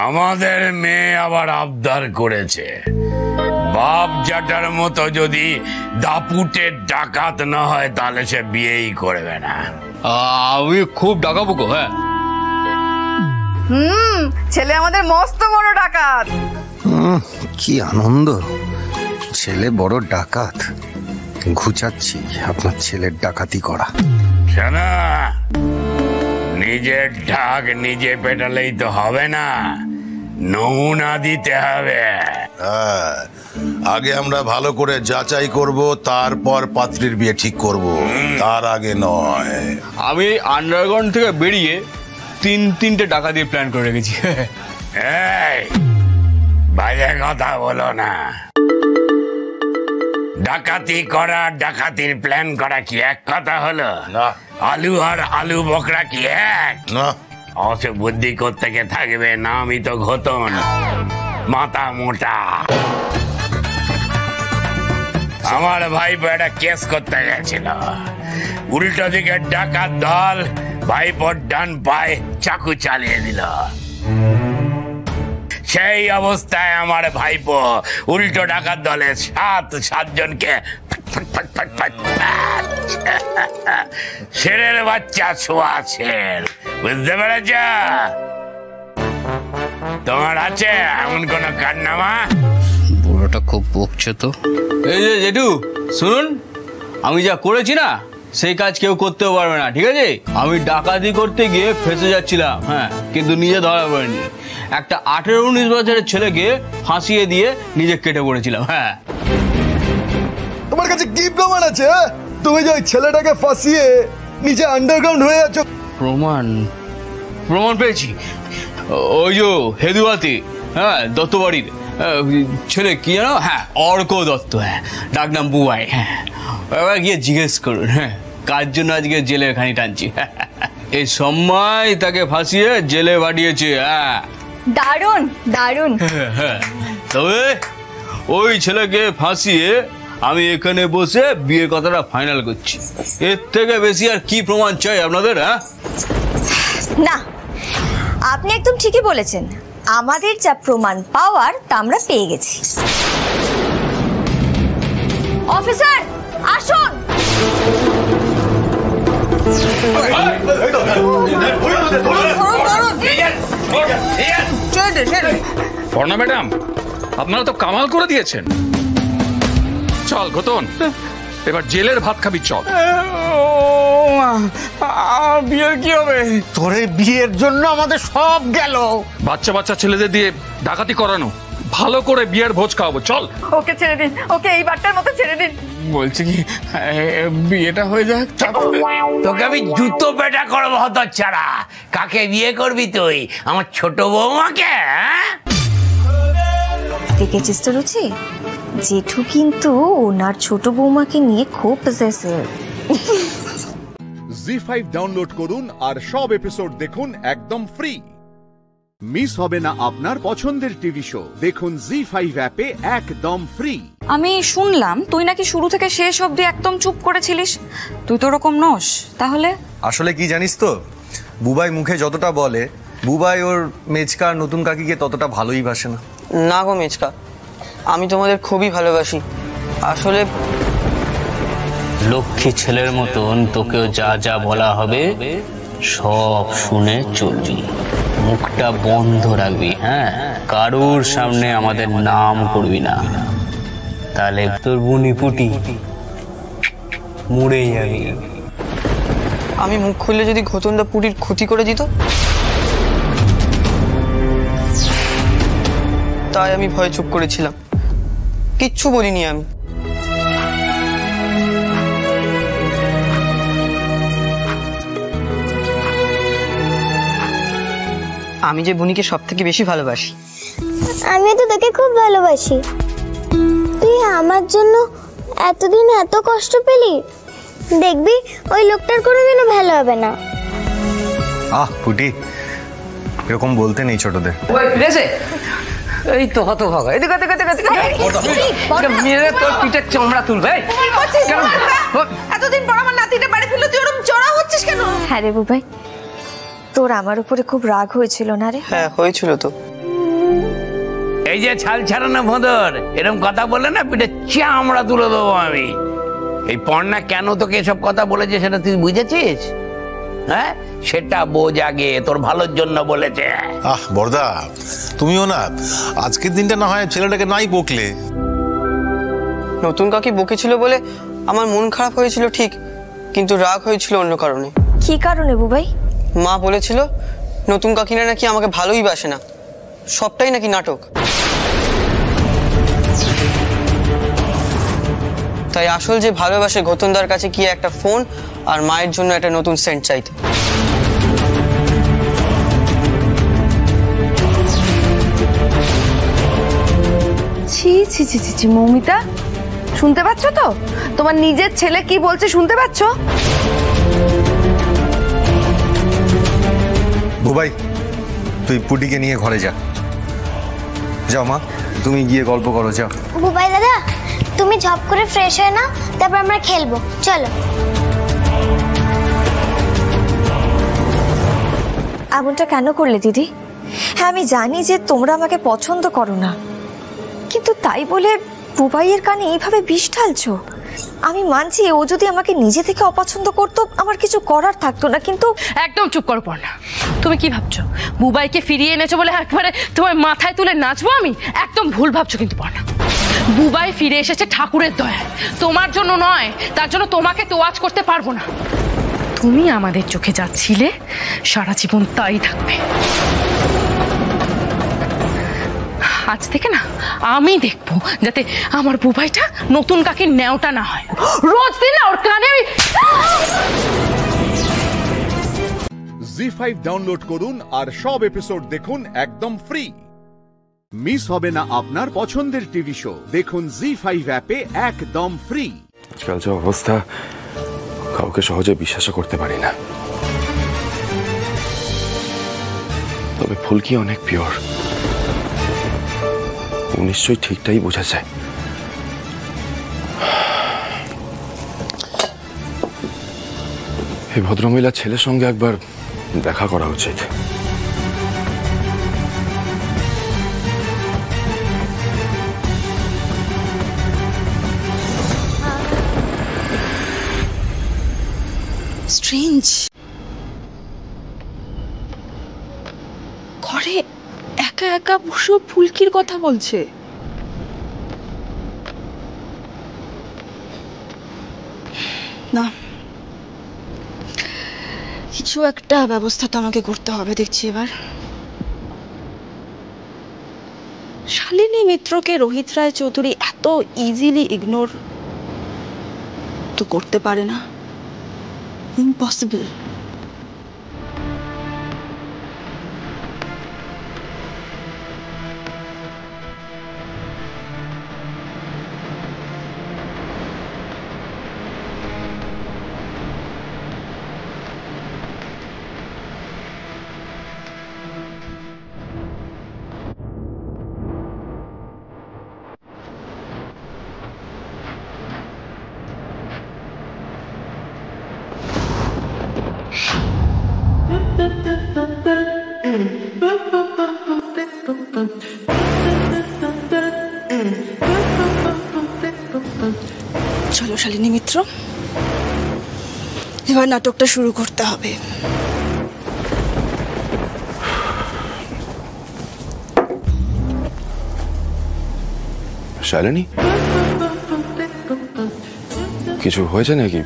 আমাদের মেয়ে আবার আবদার করেছে, বাপ জাটার মতো যদি দাপুটের ডাকাত না হয় তাহলে সে বিয়েই করবে না। আমি খুব ডাকাবো গো। হ্যাঁ ছেলে আমাদের মস্ত বড় ডাকাত। কি আনন্দ, ছেলে বড় ডাকাত। ঘুচাচ্ছি আপনার ছেলের ডাকাতি করা। শোনা, নিজের ঢাক নিজে পেটালেই তো হবে না, নমুনা দিতে হবে। আগে আমরা ভালো করে যাচাই করব, তারপর পাত্রীর বিয়ে ঠিক করব, তার আগে নয়। আমি আন্ডারগ্রাউন্ড থেকে বেরিয়ে তিনটে ডাকাতির প্ল্যান করে রেখেছি। এই বাজে কথা বলো না। ডাকাতি করা ডাকাতির প্ল্যান করা কি এক কথা হলো? না। আলু আর আলু বকরা কি এক? না। অত বুদ্ধি কোত্থেকে থাকবে? নামই তো ঘতন, মাথা মোটা। আমার ভাইপো একটা কেস করতে গেছিল, উল্টো দিকে ডাকাত দল ভাইপোর ডান পায়ে চাকু চালিয়ে দিল। সেই অবস্থায় আমার ভাইপো উল্টো ডাকাত দলের সাতজনকে ছেড়ের বাচ্চা ছোঁয়াছেন, বুঝতে পেরেছ? তোমার আছে এমন কোন কারনামা? বুড়োটা খুব বকছে তো। এই যে জেঠু শুনুন, আমি যা করেছি না সেই কাজ কেউ করতেও পারবে না, ঠিক আছে? আমি ডাকাতি করতে গিয়ে ফেঁসে যাচ্ছিলাম, হ্যাঁ, কিন্তু নিজে ধরা পড়েনি। একটা 18-19 বছরের ছেলেকে ফাঁসিয়ে দিয়ে নিজে কেটে পড়েছিলাম। হ্যাঁ, তোমার কাছে কি প্রমাণ আছে তুমি যে ওই ছেলেটাকে ফাঁসিয়ে নিজে আন্ডারগ্রাউন্ড হয়ে যাচ্ছ? প্রমাণ পেয়েছি। ওই যে হেদুয়াতি, হ্যাঁ, দত্তবাড়ির ছেলে, কি জানো? হ্যাঁ, অর্ক দত্ত। হ্যাঁ, ডাক নাম বুবাই। হ্যাঁ, এবার গিয়ে জিজ্ঞেস করুন হ্যাঁ কার জন্য আজকে জেলে খানি টানছি। এই সময় তাকে ফাঁসিয়ে জেলে পাঠিয়েছে। হ্যাঁ, দারুণ দারুণ। তবে ওই ছেলেকে ফাঁসিয়ে আমি এখানে বসে বিয়ের কথাটা ফাইনাল করছি। এর থেকে বেশি আর কি প্রমাণ চাই আপনাদের? হ্যাঁ না, আপনি একদম ঠিকই বলেছেন। আমাদের যা প্রমাণ পাওয়ার তা আমরা পেয়ে গেছি। অফিসার আসুন। পর্ণা ম্যাডাম, আপনারা তো কামাল করে দিয়েছেন। চল ঘতন, এবার জেলের ভাত খাবি। চল। বিয়ের কি হবে? তোর বিয়ের জন্য আমাদের সব গেল। বাচ্চা বাচ্চা ছেলেদের দিয়ে ডাকাতি করানো, ভালো করে বিয়ের ভোজ খাওয়াবো। চল। ওকে ছেড়ে দিন, ওকে এই বারটার মতো ছেড়ে দিন। বলছি কি বিয়েটা হয়ে যাক। তোকে আমি জুতো পেটা করবো হতচ্ছাড়া। কাকে বিয়ে করবি তুই? আমার ছোট বৌমাকে? দেখেছিস তো রুচি, জেঠু কিন্তু ওনার ছোট বৌমাকে নিয়ে খুব পজেসিভ। জি5 ডাউনলোড করুন আর সব এপিসোড দেখুন একদম ফ্রি। মিস হবে না আপনার পছন্দের টিভি শো, দেখুন জি5 অ্যাপে একদম ফ্রি। আমি শুনলাম তুই নাকি শুরু থেকে শেষ অবধি একদম চুপ করেছিলিস। তুই তো ওরকম নস। তাহলে আসলে কি জানিস তো, বুবাই মুখে যতটা বলে, বুবাই ওর মেজকা নতুন কাকিকে ততটা ভালোই বাসে না। না গো মেজকা, আমি তোমাদের খুবই ভালোবাসি। আসলে লক্ষ্মী ছেলের মতন তোকেও যা যা বলা হবে সব শুনে চলবি, মুখটা বন্ধ রাখবি। হ্যাঁ, কারুর সামনে আমাদের নাম করবি না, তাহলে তোর বুনি পুটি মরেই যাবি। আমি মুখ খুললে যদি ঘটনদা পুরীর ক্ষতি করে দিত, তাই আমি ভয়ে চুপ করেছিলাম, কিচ্ছু বলিনি আমি। আমি যে বুনিকে সব থেকে বেশি ভালোবাসি। আমি তো তোকে খুব ভালোবাসি। তুই আমার জন্য এতদিন এত কষ্ট পেলি, দেখবি ওই লোকটার কোনোদিনও ভালো হবে না। পুটি, এরকম বলতে নেই ছোটদের। এই তো হতভাগা, এদিকে মেরে তোর পিঠের চামড়া তুলবে। এতদিন পর আমার নাতিটা বাড়ি ফিরলো, তুই ওরকম চড়া হচ্ছিস কেন? হ্যাঁ রে বুবাই, তোর আমার উপরে খুব রাগ হয়েছিল না রে? হ্যাঁ হয়েছিল তো। এই যে ছাল ছাড়ানো ভোঁদর, এরকম কথা বললে না পিঠে চামড়া তুলে দেবো আমি। এই পর্ণা কেন তোকে এসব কথা বলেছে সেটা তুই বুঝেছিস? হ্যাঁ, সেটা বোঝ আগে, তোর ভালোর জন্য বলেছে। বড়দা, তুমিও না আজকের দিনটা না হয় ছেলেটাকে নাই বকলে। নতুন কাকি বকেছিল বলে আমার মন খারাপ হয়েছিল ঠিক, কিন্তু রাগ হয়েছিল অন্য কারণে। কি কারণে বুবাই? মা বলেছিল নতুন কাকিনা নাকি আমাকে ভালোই বাসে না, সবটাই নাকি নাটক। তাই আসল যে ভালোবাসে ঘটনদার কাছে গিয়ে একটা ফোন আর মায়ের জন্য একটা নতুন সেন্ট চাইতে। ছি ছি ছি ছি ছি, মৌমিতা শুনতে পাচ্ছ তো? তোমার নিজের ছেলে কি বলছে শুনতে পাচ্ছ? বুবাই, তুই পুটিকে নিয়ে ঘরে যা। যাও মা, তুমি গিয়ে গল্প করো, যাও। বুবাই দাদা, তুমি ঝপ করে ফ্রেশ হয়ে নাও, তারপর আমরা খেলবো, চলো। এমনটা কেন করলে দিদি? হ্যাঁ আমি জানি যে তোমরা আমাকে পছন্দ করো না, কিন্তু তাই বলে বুবাইয়ের কানে এইভাবে বিষ ঢালছো। আমি মানছি ও যদি আমাকে নিজে থেকে অপছন্দ করতো আমার কিছু করার থাকতো না, কিন্তু একদম চুপ করো পর্ণা। তুমি কি ভাবছো বুবাইকে ফিরিয়ে এনেছো বলে একবারে তোমার মাথায় তুলে নাচবো আমি? একদম ভুল ভাবছো কিন্তু পর্ণা। বুবাই ফিরে এসেছে ঠাকুরের দয়ায়, তোমার জন্য নয়। তার জন্য তোমাকে তোয়াজ করতে পারবো না। তুমি আমাদের চোখে যা ছিলে সারা জীবন তাই থাকবে। আজ থেকে না আমি দেখবো যাতে আমার বুবাইটা নতুন কাকির ন্যাওটা না হয়। রোজ দিন না ওর কানে জি5 ডাউনলোড করুন আর সব এপিসোড দেখুন একদম ফ্রি। মিস হবে না আপনার পছন্দের টিভি শো, দেখুন জি5 অ্যাপে একদম ফ্রি। আজকাল যে অবস্থা, কাউকে সহজে বিশ্বাস করতে পারি না। তবে ফুলকি অনেক পিওর, ও নিশ্চয়ই ঠিকটাই বোঝা যায়। এই ভদ্রমহিলার ছেলের সঙ্গে একবার দেখা করা উচিত। স্ট্রেঞ্জ, ঘরে একা একা বসে ফুলকির কথা বলছে। না, কিছু একটা ব্যবস্থা তো আমাকে করতে হবে দেখছি এবার। শালিনী মিত্রকে রোহিত রায় চৌধুরী এত ইজিলি ইগনোর তো করতে পারে না, ইম্পসিবল। চলো শালিনী মিত্র, এবার নাটকটা শুরু করতে হবে। শালিনী, কিছু হয়েছে নাকি?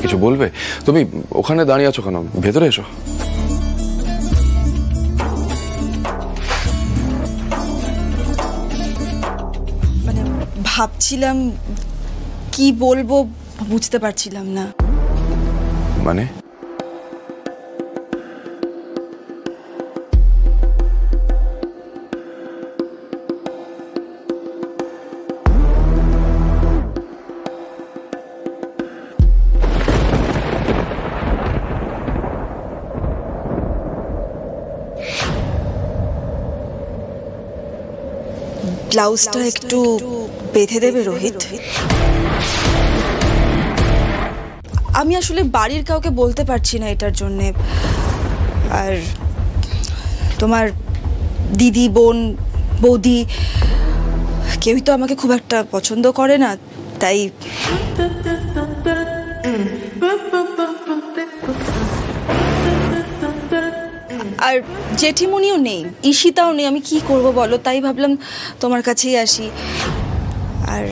কিছু বলবে? তুমি ওখানে দাঁড়িয়ে আছো কেন? ভেতরে এসো। মানে ভাবছিলাম কি বলবো, বুঝতে পারছিলাম না। মানে ব্লাউজটা একটু বেঁধে দেবে রোহিত? আমি আসলে বাড়ির কাউকে বলতে পারছি না এটার জন্যে, আর তোমার দিদি, বোন, বৌদি কেউই তো আমাকে খুব একটা পছন্দ করে না, তাই আর জেঠিমনিও নেই, ঈশিতাও নেই, আমি কি করব বলো? তাই ভাবলাম তোমার কাছেই আসি। আর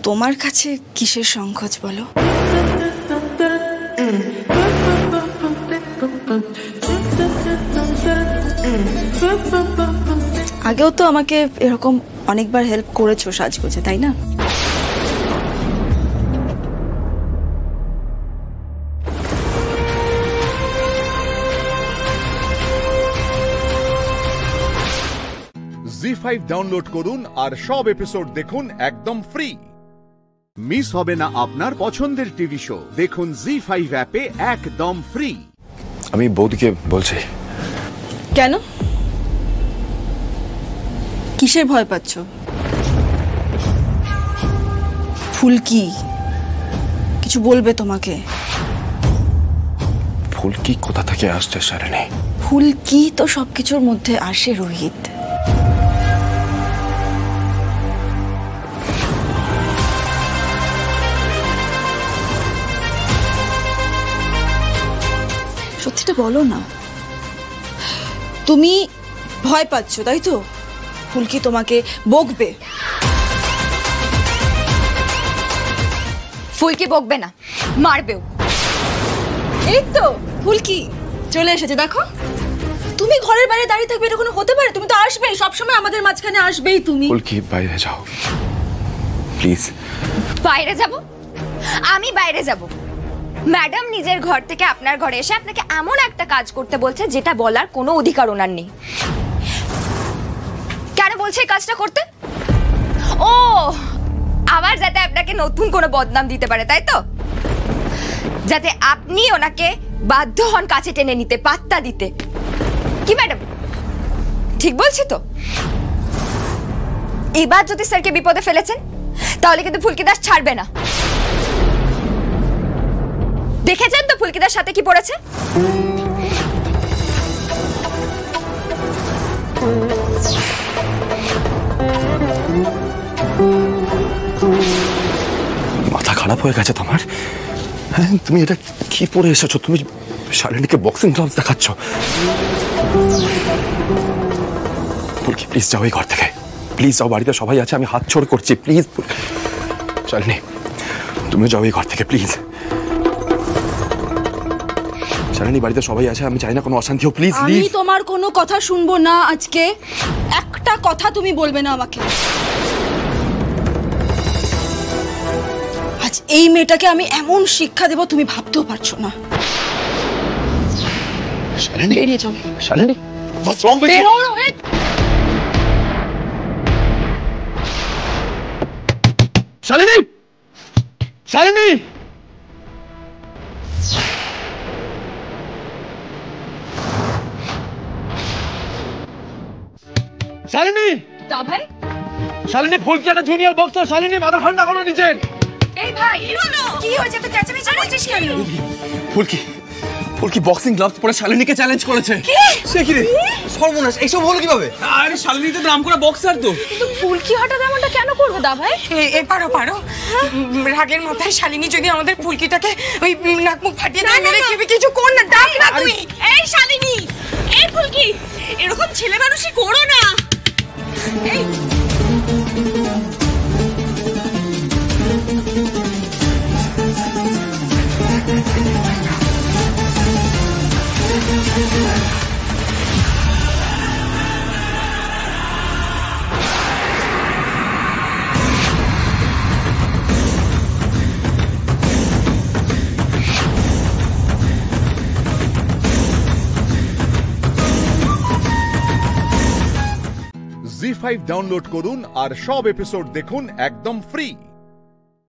তোমার কাছে কিসের সংকোচ বলো? আগেও তো আমাকে এরকম অনেকবার হেল্প করেছো সাজগোজে, তাই না? জি5 ডাউনলোড করুন আর সব এপিসোড দেখুন একদম ফ্রি। মিস হবে না আপনার পছন্দের টিভি শো, দেখুন জি5 অ্যাপে একদম ফ্রি। আমি বৌদিকে বলছি। কেন? কিসের ভয় পাচ্ছ? ফুলকি কিছু বলবে তোমাকে? ফুলকি কোথা থেকে আসছে শালিনী? ফুলকি তো সবকিছুর মধ্যে আসে রোহিত। সত্যিটা বলো না, তুমি ভয় পাচ্ছ তাই তো? ফুলকি তোমাকে বকবে? ফুলকি বকবে না, মারবেও। এই তো ফুলকি চলে এসেছে, দেখো। তুমি ঘরের বাইরে দাঁড়িয়ে থাকবে এটা কোনো হতে পারে? তুমি তো আসবেই, সবসময় আমাদের মাঝখানে আসবেই তুমি। ফুলকি বাইরে যাও প্লিজ। বাইরে যাব? আমি বাইরে যাব? ম্যাডাম নিজের ঘর থেকে আপনার ঘরে এসে আপনাকে এমন একটা কাজ করতে বলছে যেটা বলার কোনো অধিকার ওনার নেই। কেন বলছে এই কাজটা করতে? ও আবার যাতে আপনাকে নতুন কোনো বদনাম দিতে পারে, তাই তো? যাতে আপনি ওনাকে বাধ্য হন কাছে টেনে নিতে, পাত্তা দিতে। কি ম্যাডাম ঠিক বলছি তো? এবার যদি স্যারকে বিপদে ফেলেছেন তাহলে কিন্তু ফুলকি দাস ছাড়বে না। দেখেছেন তো ফুলকিদার সাথে কি পড়েছে? মাথা খারাপ হয়ে গেছে তোমার? হ্যাঁ, তুমি এটা কি পরে এসেছো? তুমি শালিনীকে বক্সিং গ্লাভস দেখাচ্ছ? ফুলকি প্লিজ যাও এই ঘর থেকে, প্লিজ যাও। বাড়িতে সবাই আছে, আমি হাত ছোড় করছি, প্লিজ। শালিনী তুমি যাও এই ঘর থেকে প্লিজ। শালিনী বাড়িতে সবাই আছে, আমি চাই না কোনো অশান্তি হোক, প্লিজ। আমি তোমার কোনো কথা শুনবো না আজকে। একটা কথা তুমি বলবে না আমাকে। আজ এই মেয়েটাকে আমি এমন শিক্ষা দেব তুমি ভাবতেও পারছো না। শালিনী বেরিয়ে যাও। Shalini what's wrong with you? Shalini Shalini Shalini তা ভাই, শালিনী ফুলকি একটা জুনিয়র বক্সার। শালিনী মাথা ঠান্ডা করো নিজের। এই ভাই কি হয়েছে? তো চেঁচামেচি করছিস কেন? ফুলকি ফুলকি বক্সিং গ্লাভস পরে শালিনীকে চ্যালেঞ্জ করেছে। সে কি রে? সর্বনাশ, এইসব হলো কিভাবে? আরে শালিনী তো নাম করা বক্সার তো। কিন্তু ফুলকি হঠাৎ এমনটা কেন করবে দা ভাই? পারো পারো, রাগের মাথায় শালিনী যদি আমাদের ফুলকিটাকে ওই নাক মুখ ফাটিয়ে দেয়, মেরে খেবে, কিছু কর না, ডাক না তুই। এই শালিনী, এই ফুলকি, এরকম ছেলে মানুষই করো না। এই জি5 ডাউনলোড করুন আর সব এপিসোড দেখুন একদম ফ্রি।